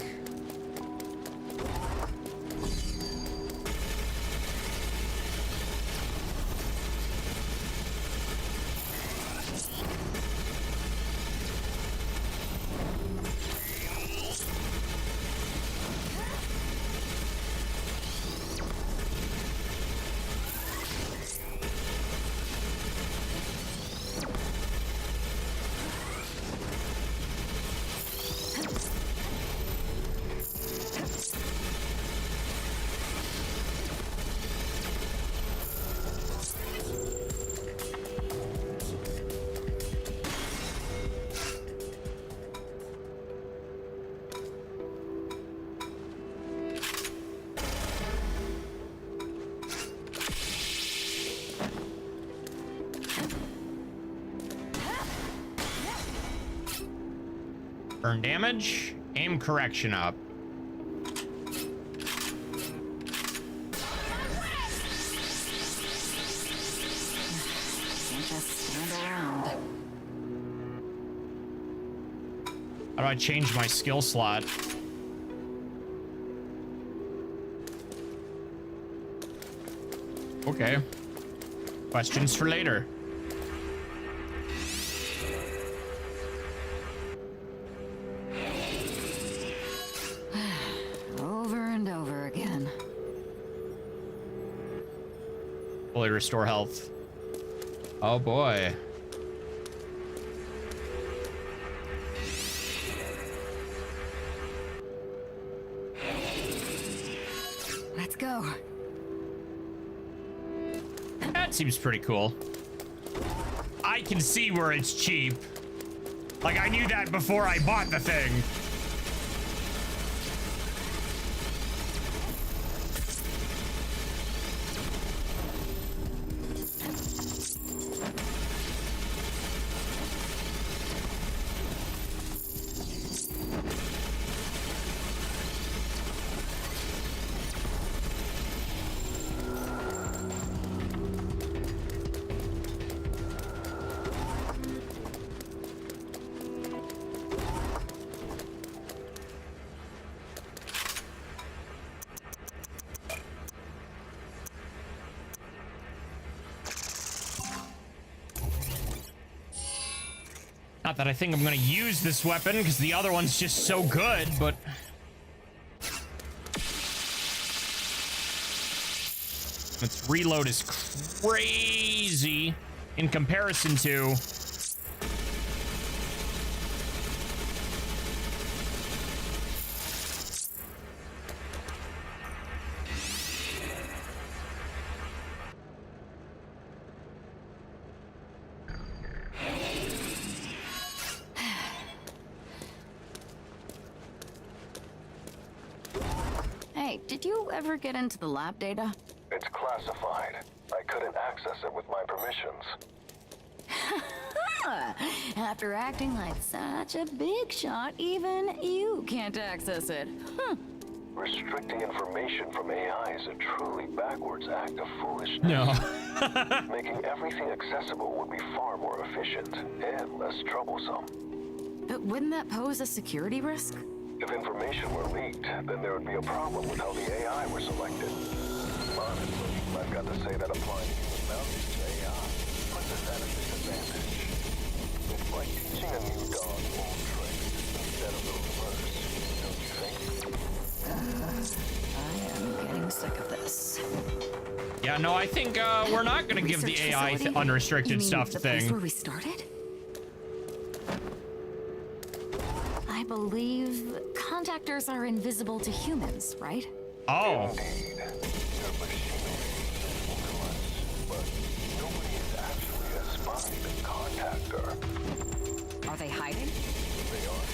Burn damage, aim correction up. Can't just stand around. How do I change my skill slot? Okay. Questions for later. Over and over again. Fully restore health. Oh boy. Let's go. That seems pretty cool. I can see where it's cheap. Like, I knew that before I bought the thing. Not that I think I'm gonna use this weapon, because the other one's just so good, but... its reload is crazy in comparison to... Hey, did you ever get into the lab data? It's classified. I couldn't access it with my permissions. After acting like such a big shot, even you can't access it. Restricting information from AI is a truly backwards act of foolishness. No. Making everything accessible would be far more efficient and less troublesome. But wouldn't that pose a security risk? If information were leaked, then there would be a problem with how the AI were selected. Honestly, I've got to say that applying human values to AI puts us at a disadvantage. It's like teaching a new dog old tricks instead of the reverse, don't you think? I am getting sick of this. Yeah, no, I think we're not gonna give the Research AI facility? unrestricted You mean stuff the place thing. where we started? I believe contactors are invisible to humans, right? Oh. Indeed. Their machinery is visible to us, but nobody is actually a spy and contactor. Are they hiding? They aren't.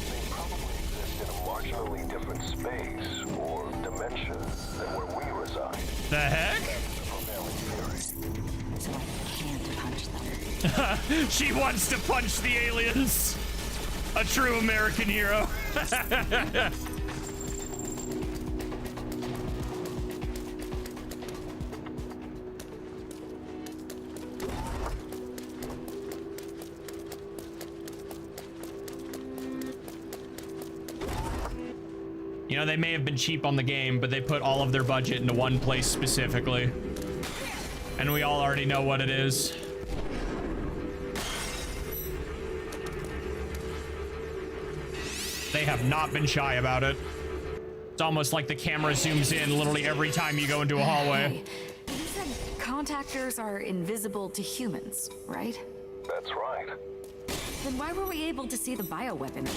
They probably exist in a marginally different space or dimension than where we reside. The heck? That's the prevailing theory. So I can't punch them. She wants to punch the aliens. A true American hero. You know, they may have been cheap on the game, but they put all of their budget into one place specifically. And we all already know what it is. They have not been shy about it. It's almost like the camera zooms in literally every time you go into a hallway. Hey, you said contactors are invisible to humans, right? That's right. Then why were we able to see the bioweapon?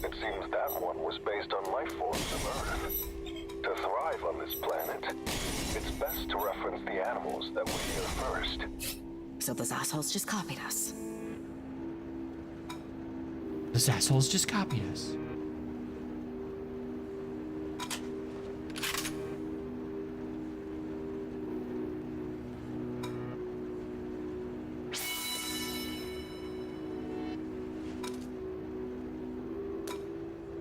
It seems that one was based on life forms of Earth. To thrive on this planet, it's best to reference the animals that were here first. So those assholes just copied us. Those assholes just copied us.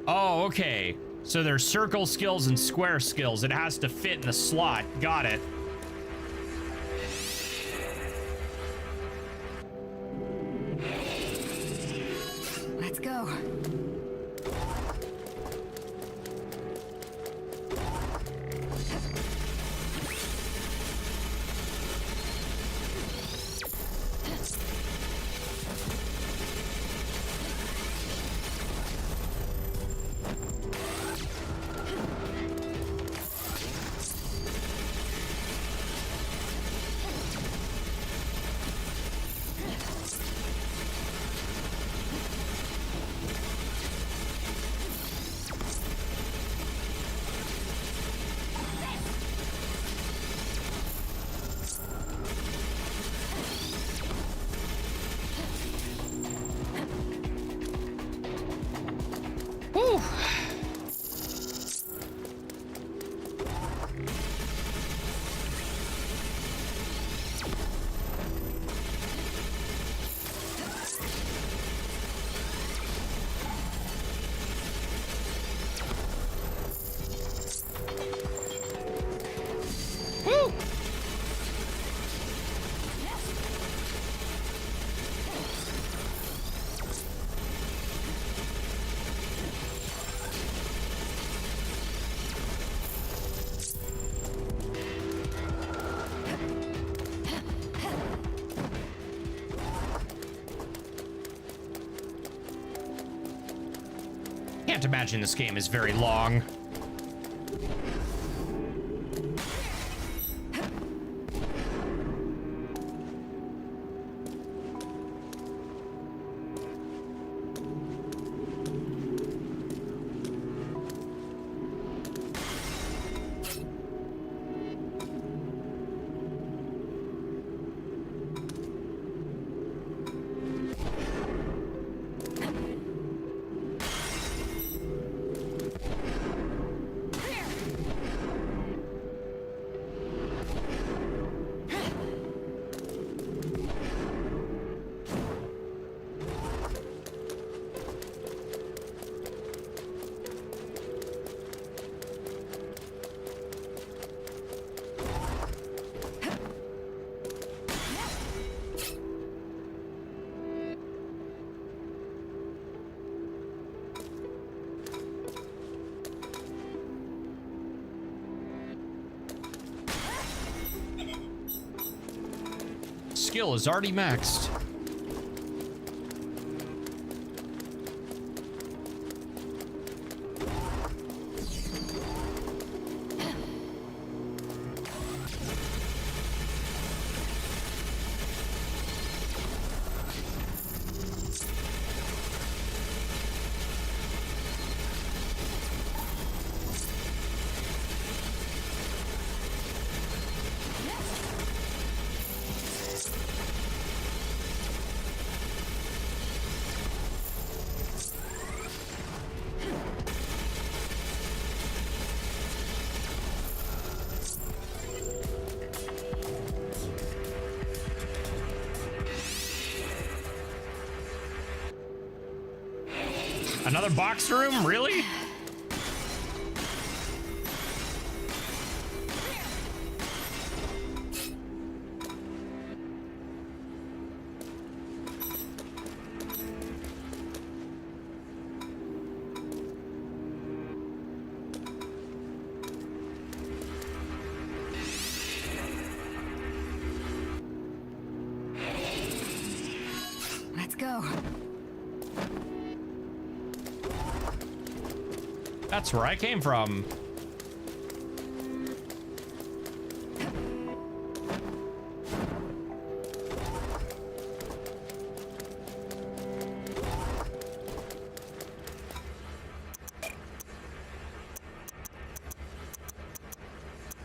Oh, okay. So there's circle skills and square skills. It has to fit in the slot. Got it. Let's go. Can't imagine this game is very long. Skill is already maxed. Another box room? Really? Let's go. That's where I came from.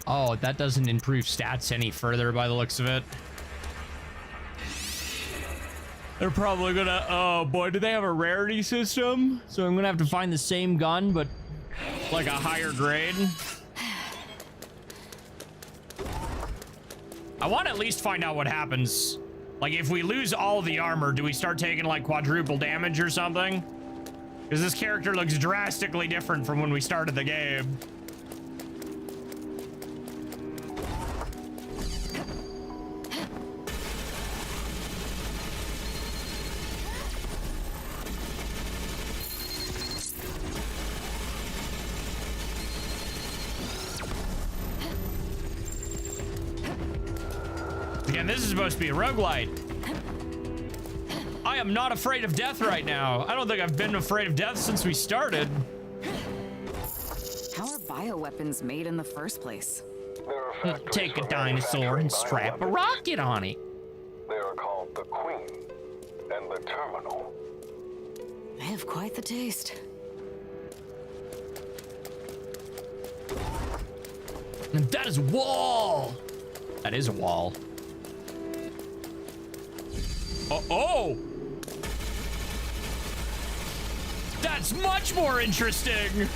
Oh, that doesn't improve stats any further by the looks of it. They're probably gonna, oh boy, do they have a rarity system? So I'm gonna have to find the same gun, but like a higher grade. I want to at least find out what happens. Like if we lose all the armor, do we start taking like quadruple damage or something? Because this character looks drastically different from when we started the game. Again, this is supposed to be a roguelite. I am not afraid of death right now. I don't think I've been afraid of death since we started. How are bioweapons made in the first place? Take a dinosaur and strap a rocket on it. They are called the Queen and the Terminal. They have quite the taste. And that is a wall. That is a wall. Oh! That's much more interesting!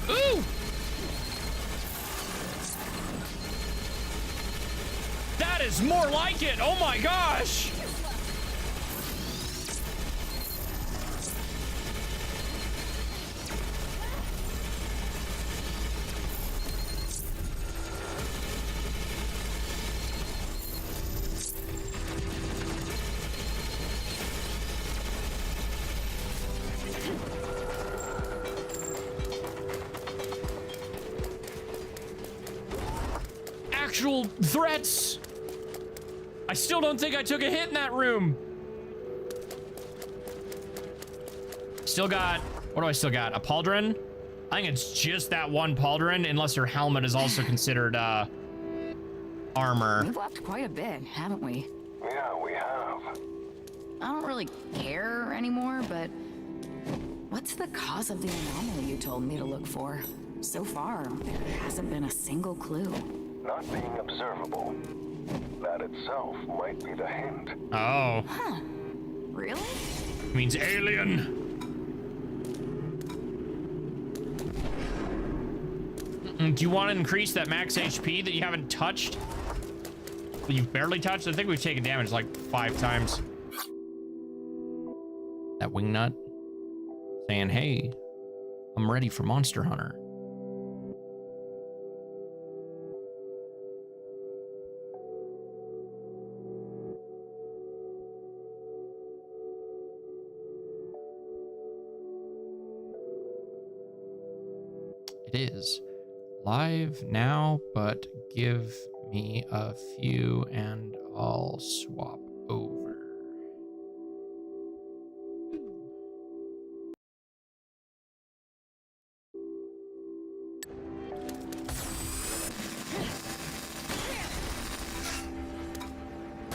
Ooh! That is more like it! Oh my gosh! Actual threats. I still don't think I took a hit in that room. Still got, what do I still got? A pauldron? I think it's just that one pauldron, unless her helmet is also considered armor. We've left quite a bit, haven't we? Yeah, we have. I don't really care anymore, but what's the cause of the anomaly you told me to look for? So far, there hasn't been a single clue. Not being observable. That itself might be the hint. Oh. Huh. Really? Means alien. Do you want to increase that max HP that you haven't touched? That you've barely touched? I think we've taken damage like 5 times. That wingnut saying, hey, I'm ready for Monster Hunter. It is live now, but give me a few and I'll swap over.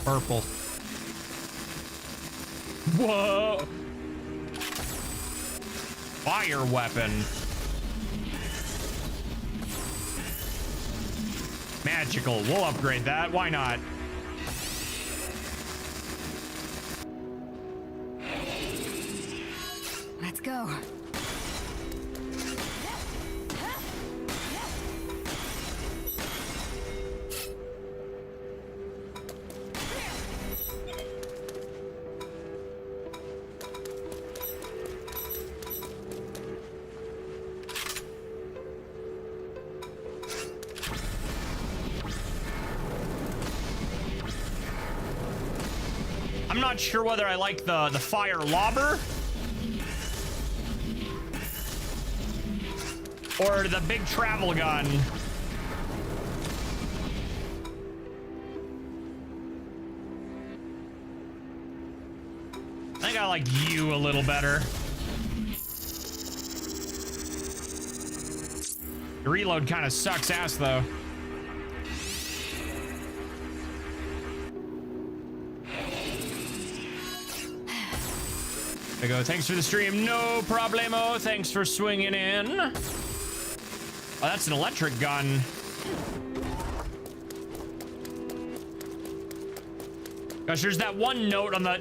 Purple. Whoa! Fire weapon. Magical. We'll upgrade that. Why not? Let's go. I'm not sure whether I like the fire lobber or the big travel gun. I think I like you a little better. The reload kind of sucks ass though. There we go. Thanks for the stream. No problemo. Thanks for swinging in. Oh, that's an electric gun. Gosh, there's that one note on the...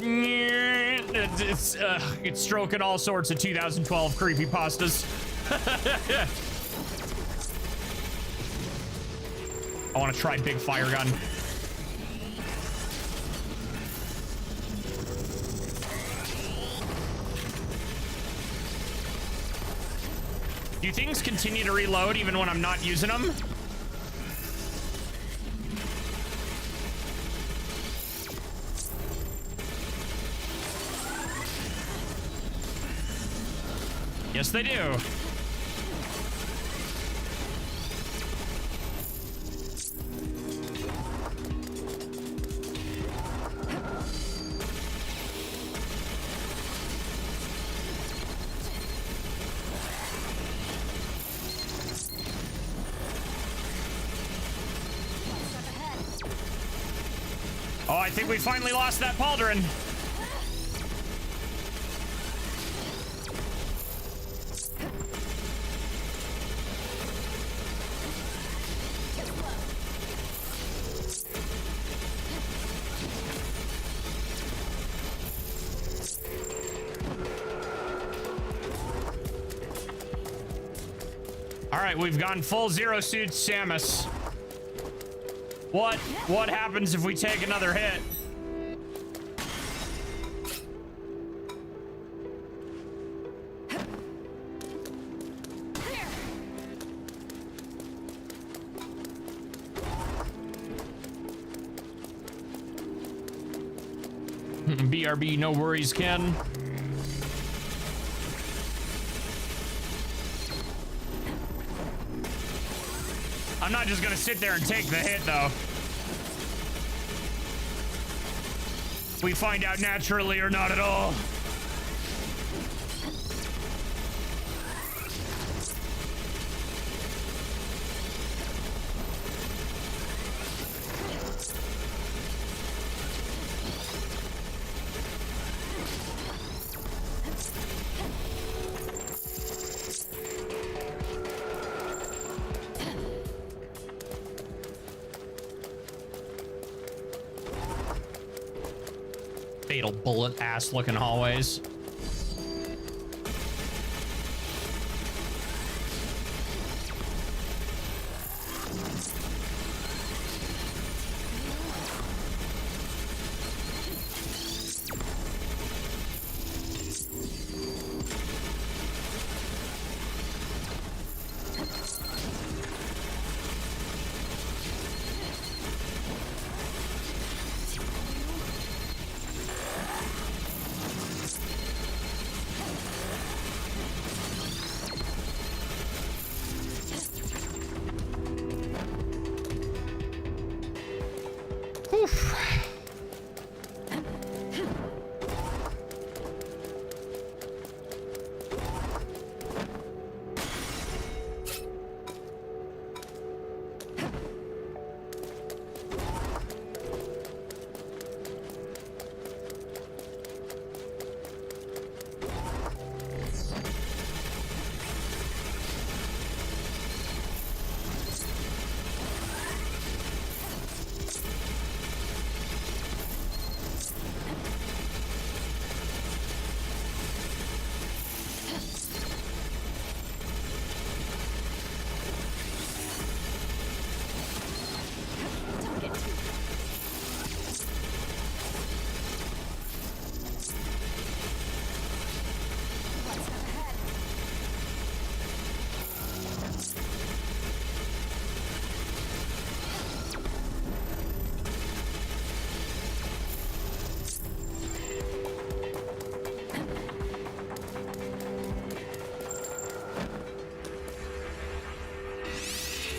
It's stroking all sorts of 2012 creepypastas. I want to try big fire gun. Do things continue to reload even when I'm not using them? Yes, they do. Oh, I think we finally lost that pauldron. All right, we've gone full Zero Suit Samus. What happens if we take another hit? BRB, no worries, Ken. I'm not just gonna sit there and take the hit, though. We find out naturally or not at all. Fatal bullet ass looking hallways.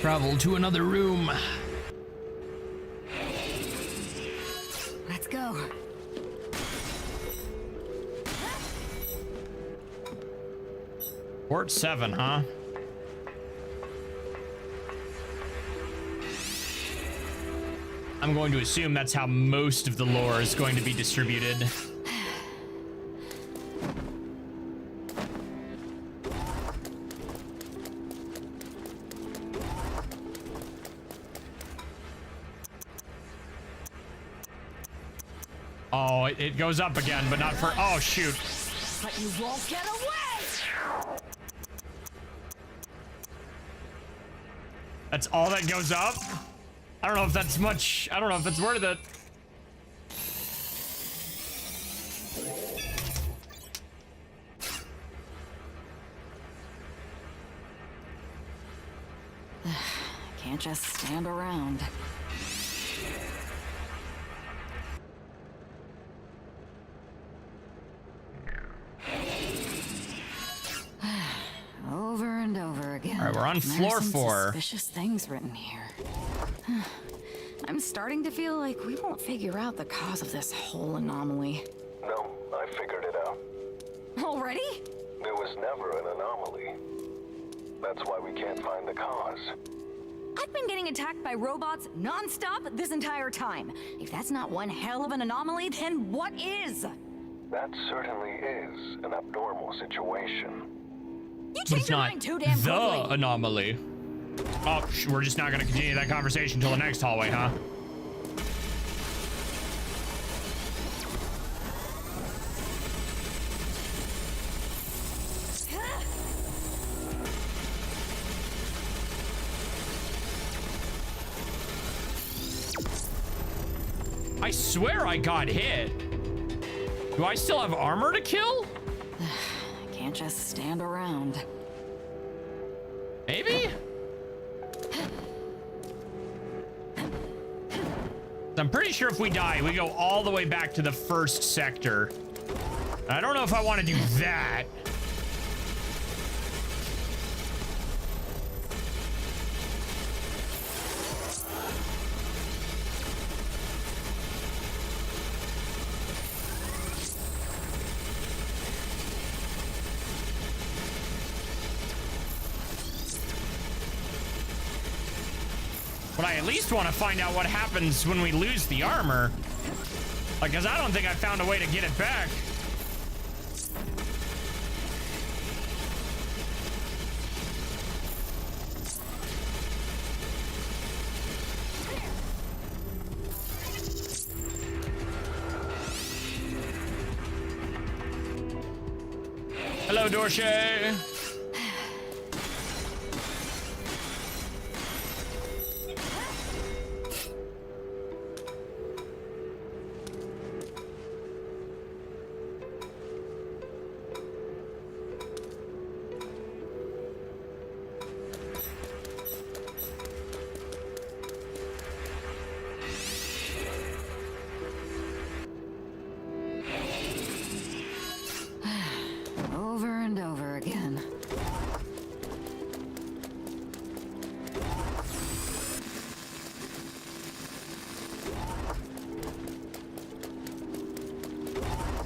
Travel to another room. Let's go. Port 7, huh? I'm going to assume that's how most of the lore is going to be distributed. Oh, it goes up again, but not for... Oh, shoot. But you won't get away! That's all that goes up? I don't know if that's much... I don't know if it's worth it. Can't just stand around. Over and over again. All right, we're on floor 4. Suspicious things written here. I'm starting to feel like we won't figure out the cause of this whole anomaly. No, I figured it out. Already? There was never an anomaly. That's why we can't find the cause. I've been getting attacked by robots non-stop this entire time. If that's not one hell of an anomaly, then what is? That certainly is an abnormal situation. You But changed it's your not mind too damn the quickly. anomaly. Oh, we're just not going to continue that conversation until the next hallway, huh? I swear I got hit. Do I still have armor to kill? Can't just stand around. Maybe? I'm pretty sure if we die, we go all the way back to the first sector. I don't know if I want to do that. But I at least want to find out what happens when we lose the armor. Like, because I don't think I found a way to get it back. Hello, Dorsey. Over and over again.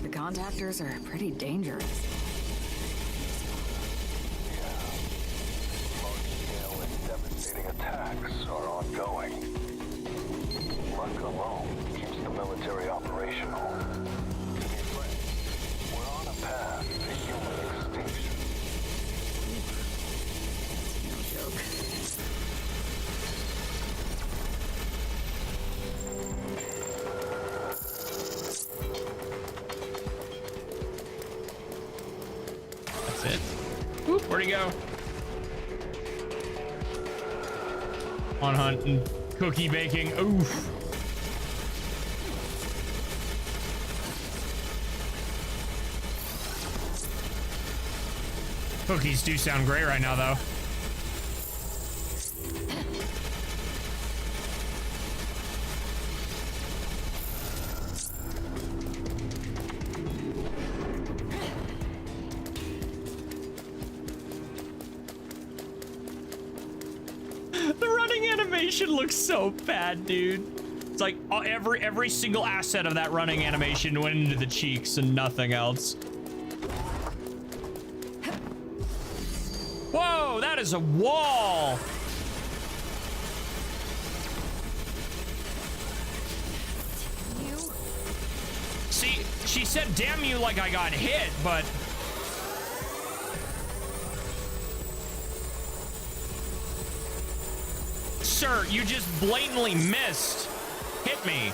The contactors are pretty dangerous. Large-scale and devastating attacks are ongoing. Luck alone keeps the military operational. To be frank, we're on a path to human extinction. No joke. That's it. Oop, where'd he go? On hunting. Cookie baking. Oof. Cookies do sound great right now, though. The running animation looks so bad, dude. It's like every single asset of that running animation went into the cheeks and nothing else. Whoa, that is a wall. See, she said damn you like I got hit, but sir, you just blatantly missed. Hit me.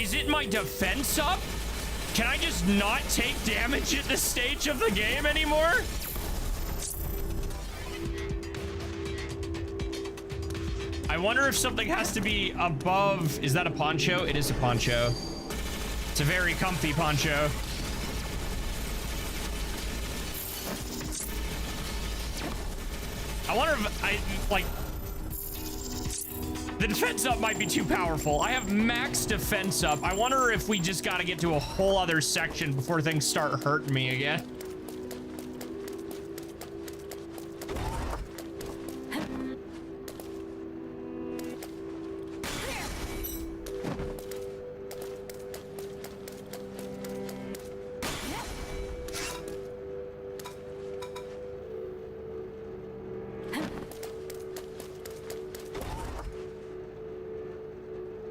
Is it my defense up? Can I just not take damage at this stage of the game anymore? I wonder if something has to be above. Is that a poncho? It is a poncho. It's a very comfy poncho. I wonder if I, like, the defense up might be too powerful. I have max defense up. I wonder if we just got to get to a whole other section before things start hurting me again.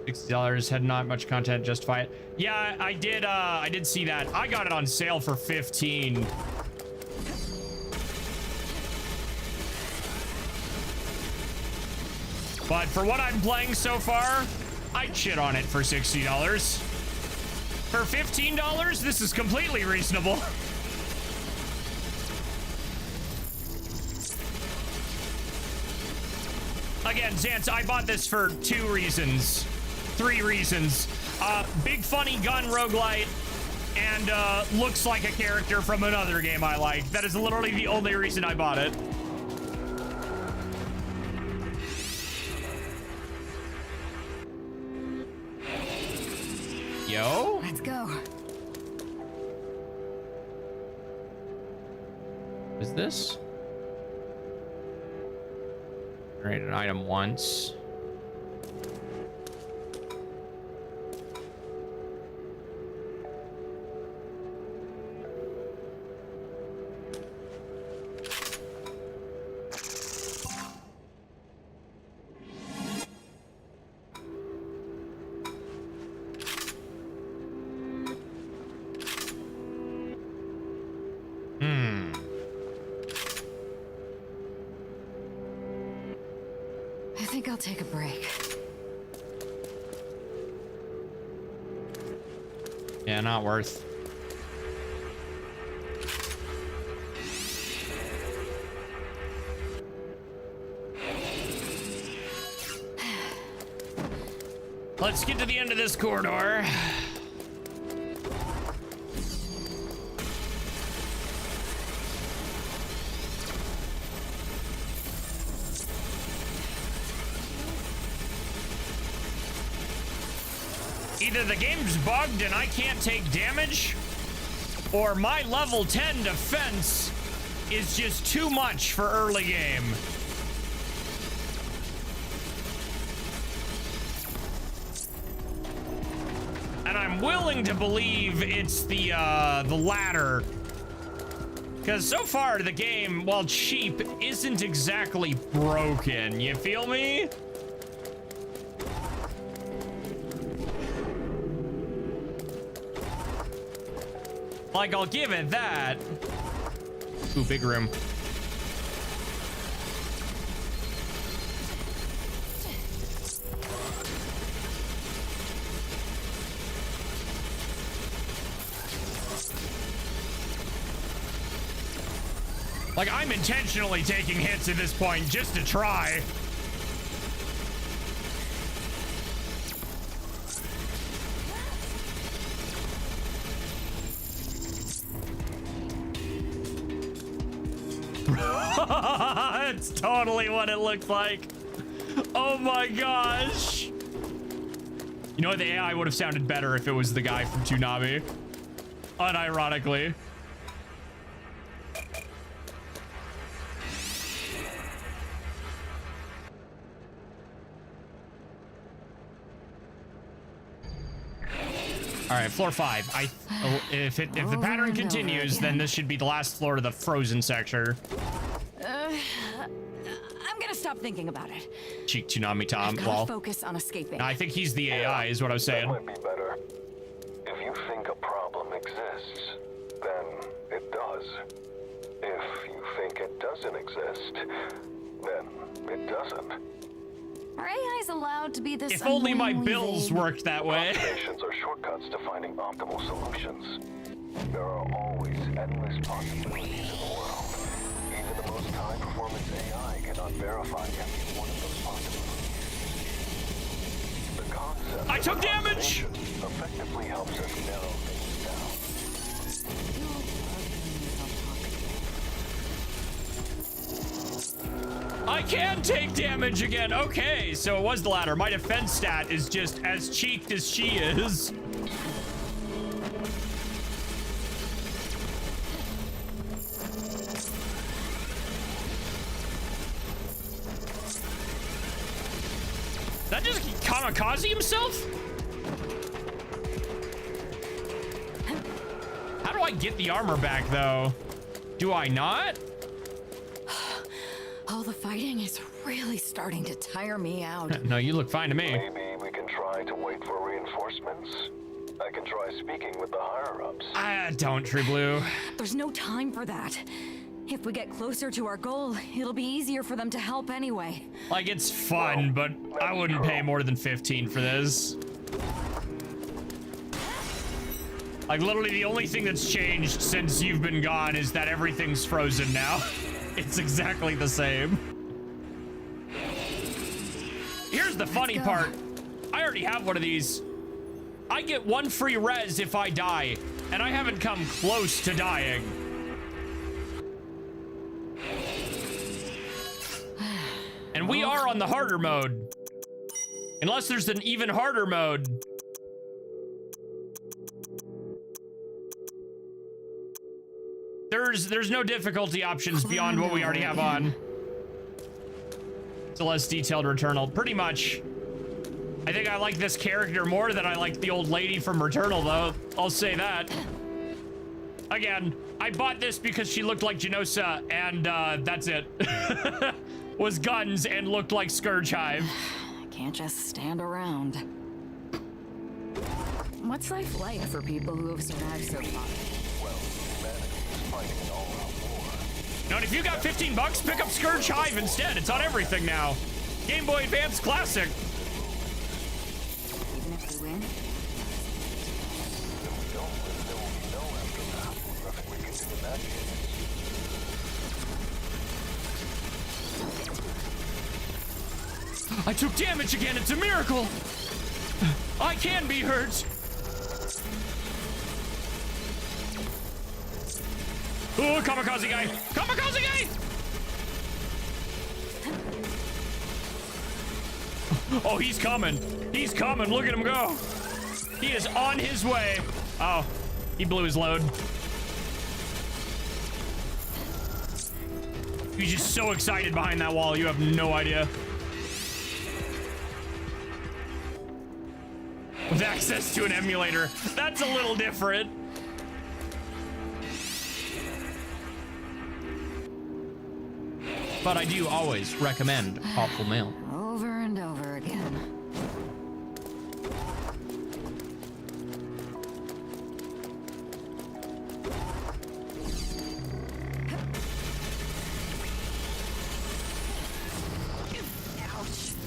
$60 had not much content to justify it. Yeah, I did see that. I got it on sale for 15. But for what I'm playing so far, I'd shit on it for $60. For $15, this is completely reasonable. Again, Zance, I bought this for 3 reasons. Big funny gun roguelite, and looks like a character from another game I like. That is literally the only reason I bought it. Yo? Let's go. What is this? Generate an item once. think I'll take a break. Yeah, not worth. Let's get to the end of this corridor. Either the game's bugged and I can't take damage, or my level 10 defense is just too much for early game. And I'm willing to believe it's the latter. Because so far the game, while cheap, isn't exactly broken. You feel me? Like, I'll give it that. Ooh, big room. Like, I'm intentionally taking hits at this point just to try. That's totally what it looked like. Oh my gosh. You know what? The AI would have sounded better if it was the guy from Toonami. Unironically. All right, floor 5. If the pattern continues, then this should be the last floor of the frozen sector. I'm gonna stop thinking about it. Cheek Toonami Tom. Well, focus on escaping. I think he's the AI, is what I was saying. That might be better. If you think a problem exists, then it does. If you think it doesn't exist, then it doesn't. Are AIs allowed to be this? If only my annoyingly bills vague? worked that way. Observations are shortcuts to finding optimal solutions. There are always endless possibilities in the world. Even the most high-performance AI cannot verify every one of those possibilities. The concept I took of damage! observation effectively helps us narrow things down. I can take damage again. Okay, so it was the latter. My defense stat is just as cheeked as she is. That just kamikaze himself? How do I get the armor back, though? Do I not? All the fighting is really starting to tire me out. No, you look fine to me. Maybe we can try to wait for reinforcements. I can try speaking with the higher-ups. Don't, True Blue. There's no time for that. If we get closer to our goal, it'll be easier for them to help anyway. Like, it's fun, but I wouldn't pay more than 15 for this. Like, literally the only thing that's changed since you've been gone is that everything's frozen now. It's exactly the same. Here's the funny part. I already have one of these. I get 1 free res if I die, and I haven't come close to dying. And we are on the harder mode. Unless there's an even harder mode. There's no difficulty options beyond what we already have on. It's a less detailed Returnal. Pretty much. I think I like this character more than I like the old lady from Returnal, though. I'll say that. Again, I bought this because she looked like Genosa, and that's it. Was guns and looked like Scourge Hive. Can't just stand around. What's life like for people who have survived so far? Well, humanity is fighting an all-out war. Now, if you got 15 bucks, pick up Scourge Hive instead. It's on everything now. Game Boy Advance Classic. Even if we win? If we don't win, there will be no aftermath. Nothing we can do in that case. I took damage again. It's a miracle. I can be hurt. Oh, kamikaze guy. Kamikaze guy. Oh, he's coming. He's coming. Look at him go. He is on his way. Oh, he blew his load. He's just so excited behind that wall. You have no idea. With access to an emulator, that's a little different. But I do always recommend Thoughtful Mail. Over and over again.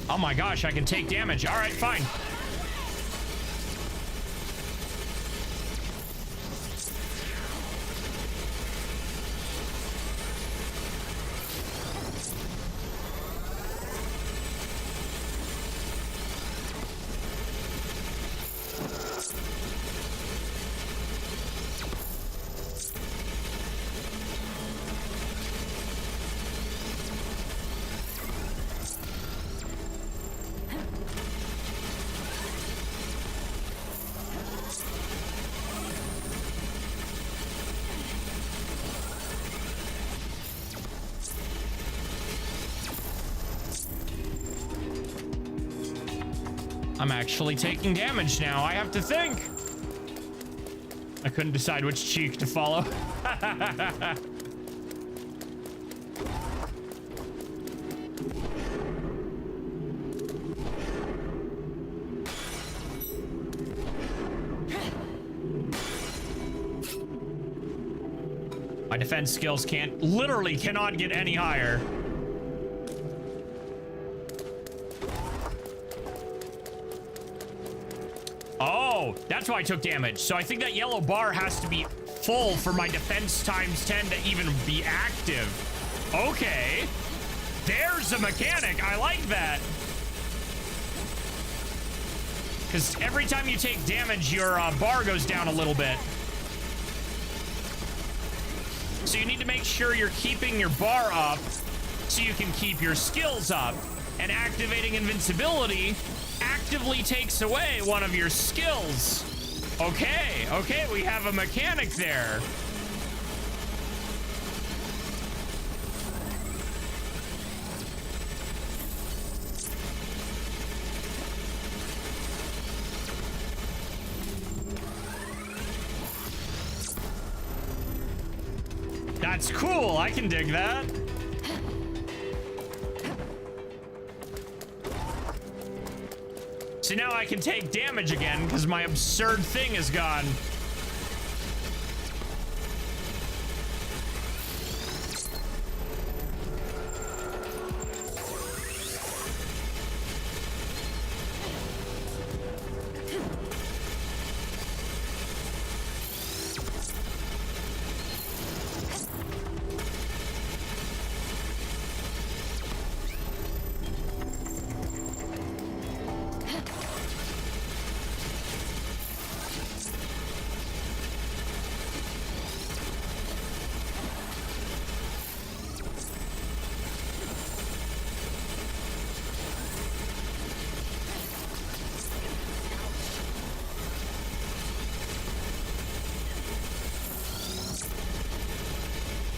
Oh my gosh, I can take damage. All right, fine. I'm actually taking damage now. I have to think. I couldn't decide which cheek to follow. My defense skills literally cannot get any higher. Oh, that's why I took damage. So I think that yellow bar has to be full for my defense times 10 to even be active. Okay. There's a mechanic. I like that. Because every time you take damage, your bar goes down a little bit. So you need to make sure you're keeping your bar up so you can keep your skills up. And activating invincibility actively takes away one of your skills. Okay, we have a mechanic there. That's cool. I can dig that. So now I can take damage again because my absurd thing is gone.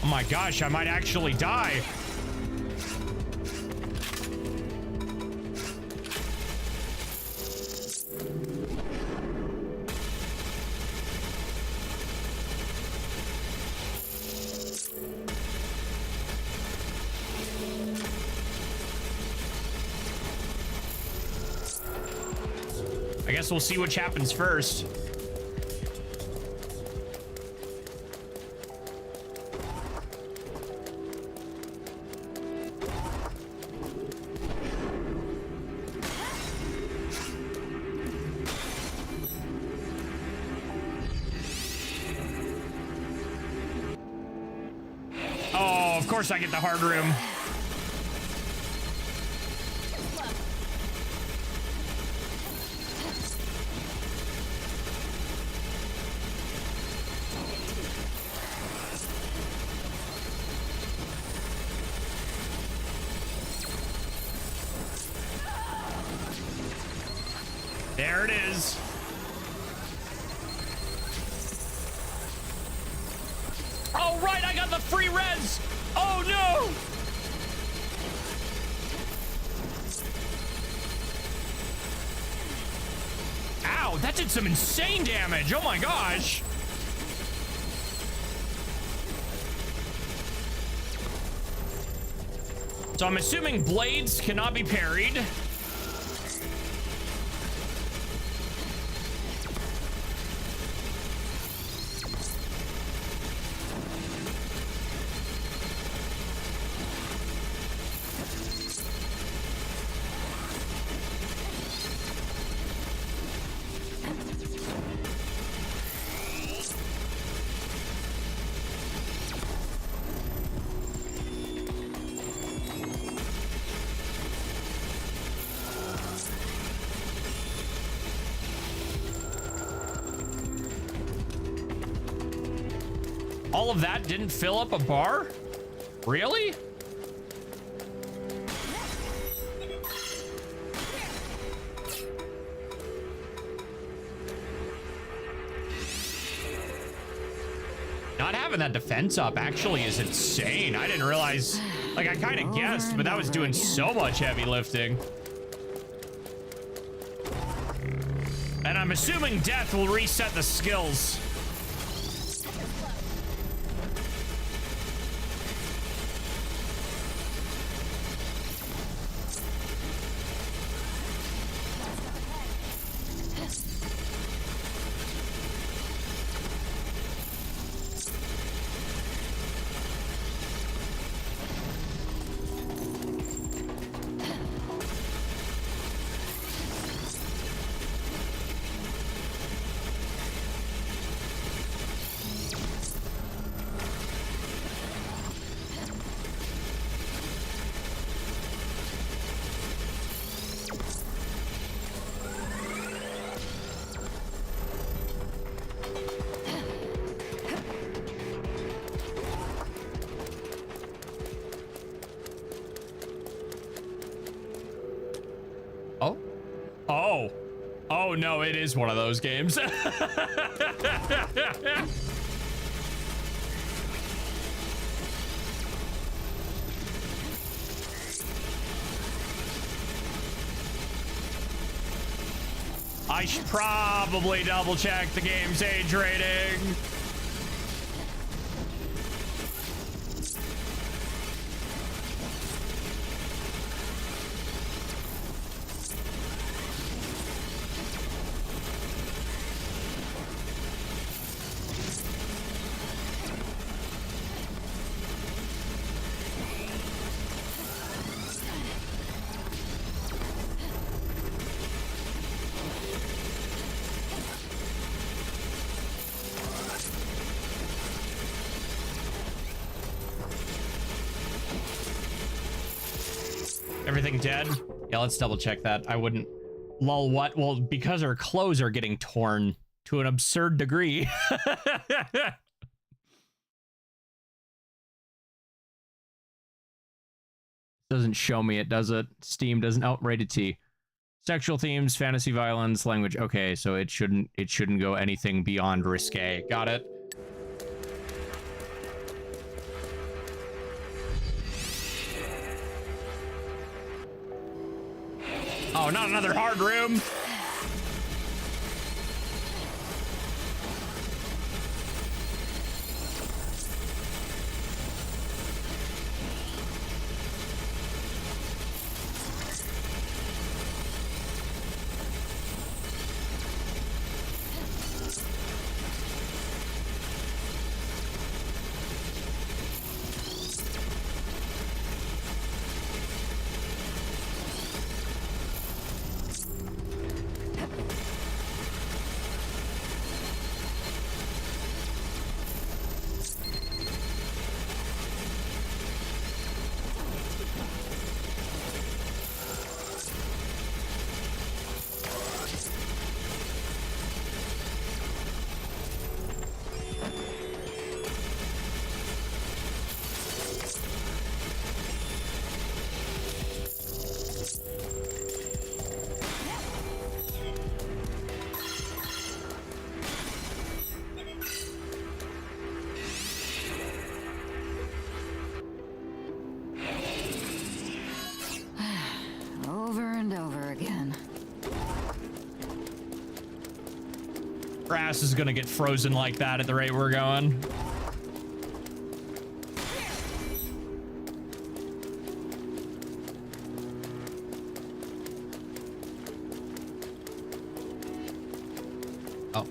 Oh my gosh, I might actually die. I guess we'll see which happens first. of course I get the hard room. There it is. Oh, right, I got the free res. Oh, no. Ow, that did some insane damage. Oh, my gosh. So I'm assuming blades cannot be parried. All of that didn't fill up a bar? Really? Not having that defense up actually is insane. I didn't realize, like I kind of guessed, but that was doing so much heavy lifting. And I'm assuming death will reset the skills. Oh no, it is one of those games. I should probably double check the game's age rating. Everything dead? Yeah, let's double check that. I wouldn't. Lol, what? Well, because her clothes are getting torn to an absurd degree. Doesn't show me it, does it? Steam doesn't. Oh, rated T. Sexual themes, fantasy violence, language. Okay, so it shouldn't go anything beyond risque. Got it. Oh, not another hard room. Our ass is gonna get frozen like that at the rate we're going. Oh.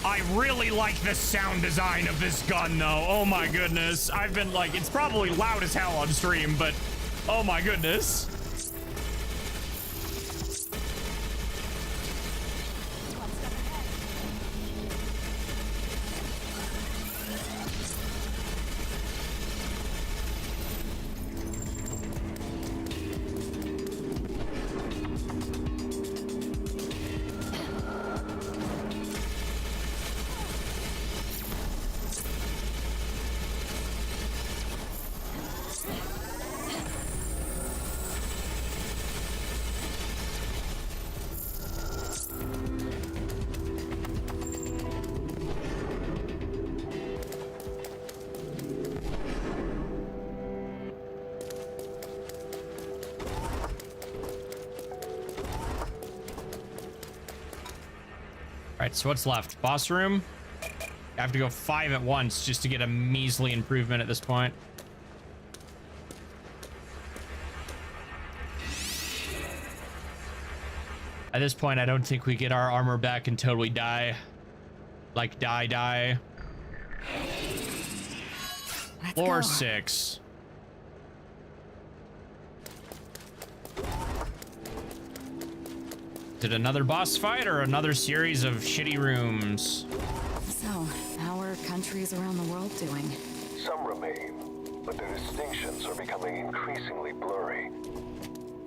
I really like the sound design of this gun, though. Oh my goodness. I've been like, it's probably loud as hell on stream, but oh my goodness. Alright, so what's left? Boss room? I have to go 5 at once just to get a measly improvement at this point. At this point, I don't think we get our armor back until we die. Like, die. Let's Floor go. 6. Is it another boss fight or another series of shitty rooms? So, how are countries around the world doing? Some remain, but their distinctions are becoming increasingly blurry.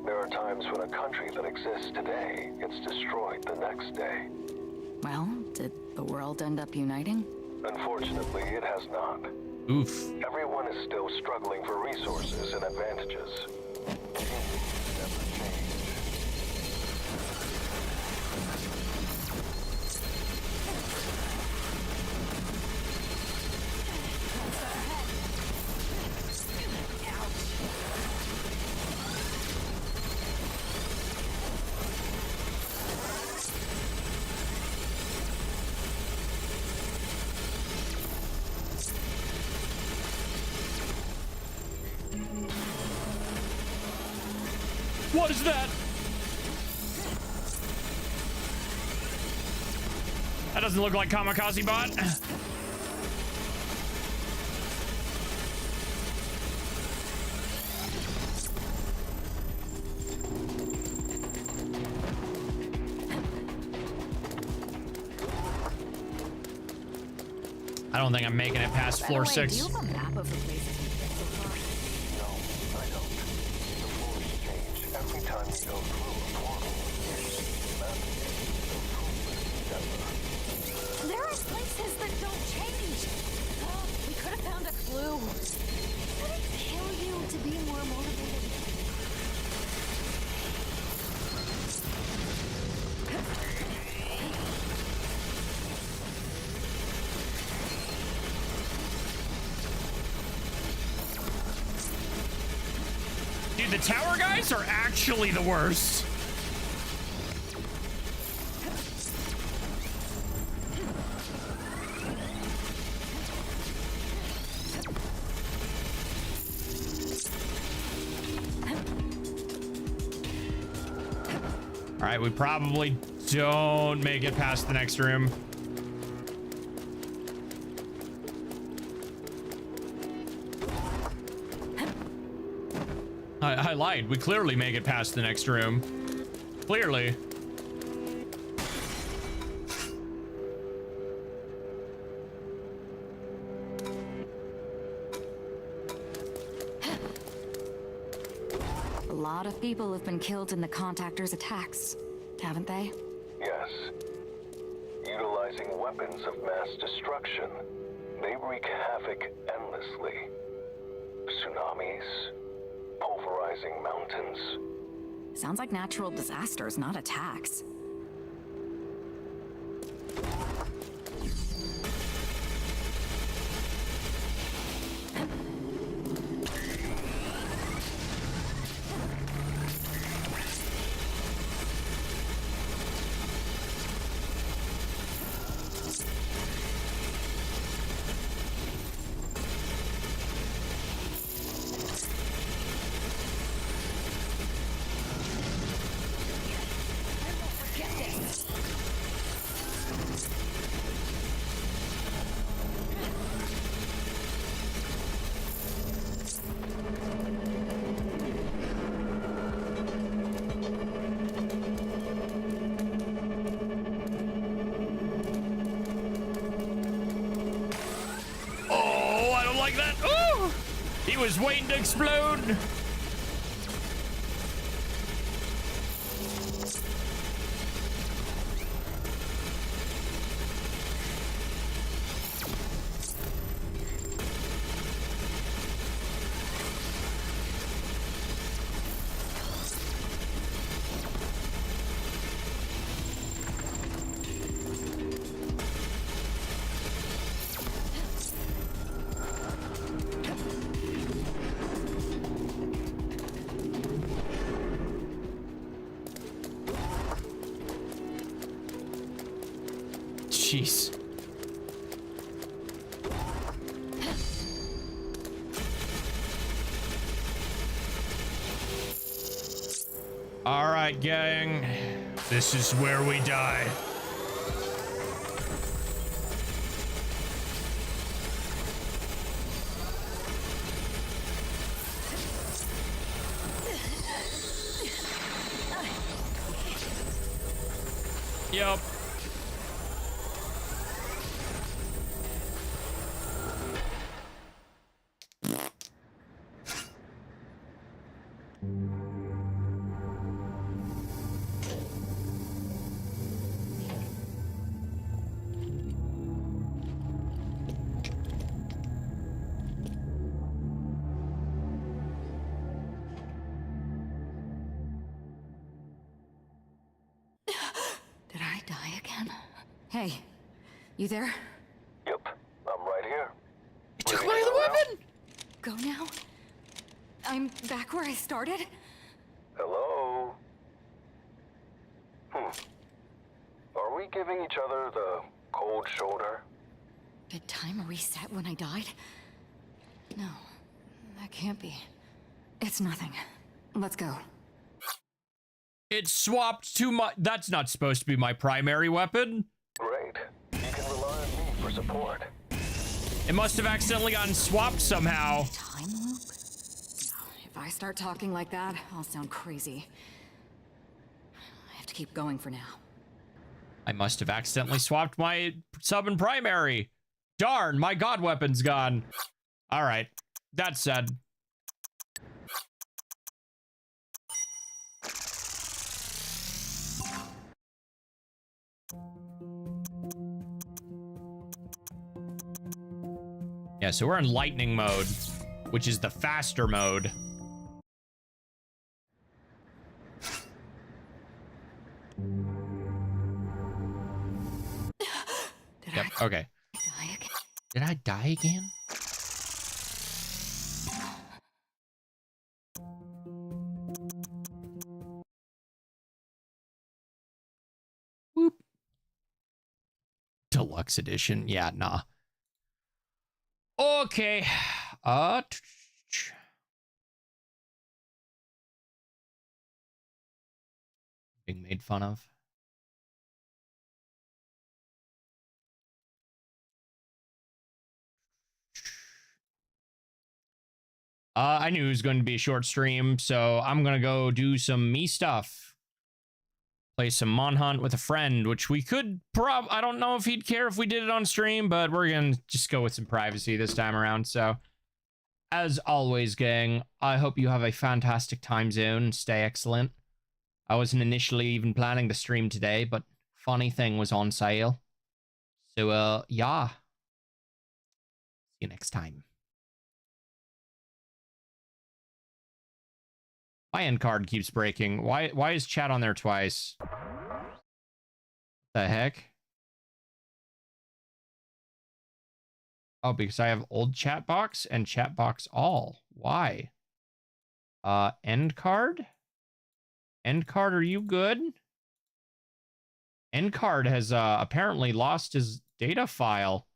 There are times when a country that exists today gets destroyed the next day. Well, did the world end up uniting? Unfortunately, it has not. Oof. Everyone is still struggling for resources and advantages. Humans never change. What is that? That doesn't look like Kamikaze Bot. I don't think I'm making it past floor 6. Do you have a map of the places we've been so far? No, I don't. The floors change every time you go through a portal. There are places that don't change. Oh, we could have found a clue. Would it kill you to be more motivated? Dude, the tower guys are actually the worst. All right, we probably don't make it past the next room. I lied. We clearly make it past the next room. Clearly. A lot of people have been killed in the Contactors' attacks, haven't they? Yes. Utilizing weapons of mass destruction, they wreak havoc endlessly. tsunamis, pulverizing mountains. Sounds like natural disasters, not attacks. He was waiting to explode. Jeez. All right, gang. This is where we die. Yep. Did I die again? Hey, you there? Yep, I'm right here. You took my other weapon! Go now? I'm back where I started? Hello? Are we giving each other the cold shoulder? Did time reset when I died? No, that can't be. It's nothing. Let's go. It swapped to my... That's not supposed to be my primary weapon. Great. You can rely on me for support. It must have accidentally gotten swapped somehow. Time loop? No, if I start talking like that, I'll sound crazy. I have to keep going for now. I must have accidentally swapped my sub and primary. Darn, my god weapon's gone. All right, that said. Yeah, so we're in lightning mode, which is the faster mode. Yep, okay. Die again? Did I die again? Whoop. Deluxe edition. Yeah, nah. Okay. Being made fun of. I knew it was going to be a short stream, so I'm going to go do some me stuff. Play some Mon Hunt with a friend, which we could I don't know if he'd care if we did it on stream, but we're going to just go with some privacy this time around. So, as always, gang, I hope you have a fantastic time zone. Stay excellent. I wasn't initially even planning to stream today, but funny thing was on sale. So, yeah. See you next time. My end card keeps breaking. Why is chat on there twice? The heck? Oh, because I have old chat box and chat box all. Why? End card? End card, are you good? End card has apparently lost his data file.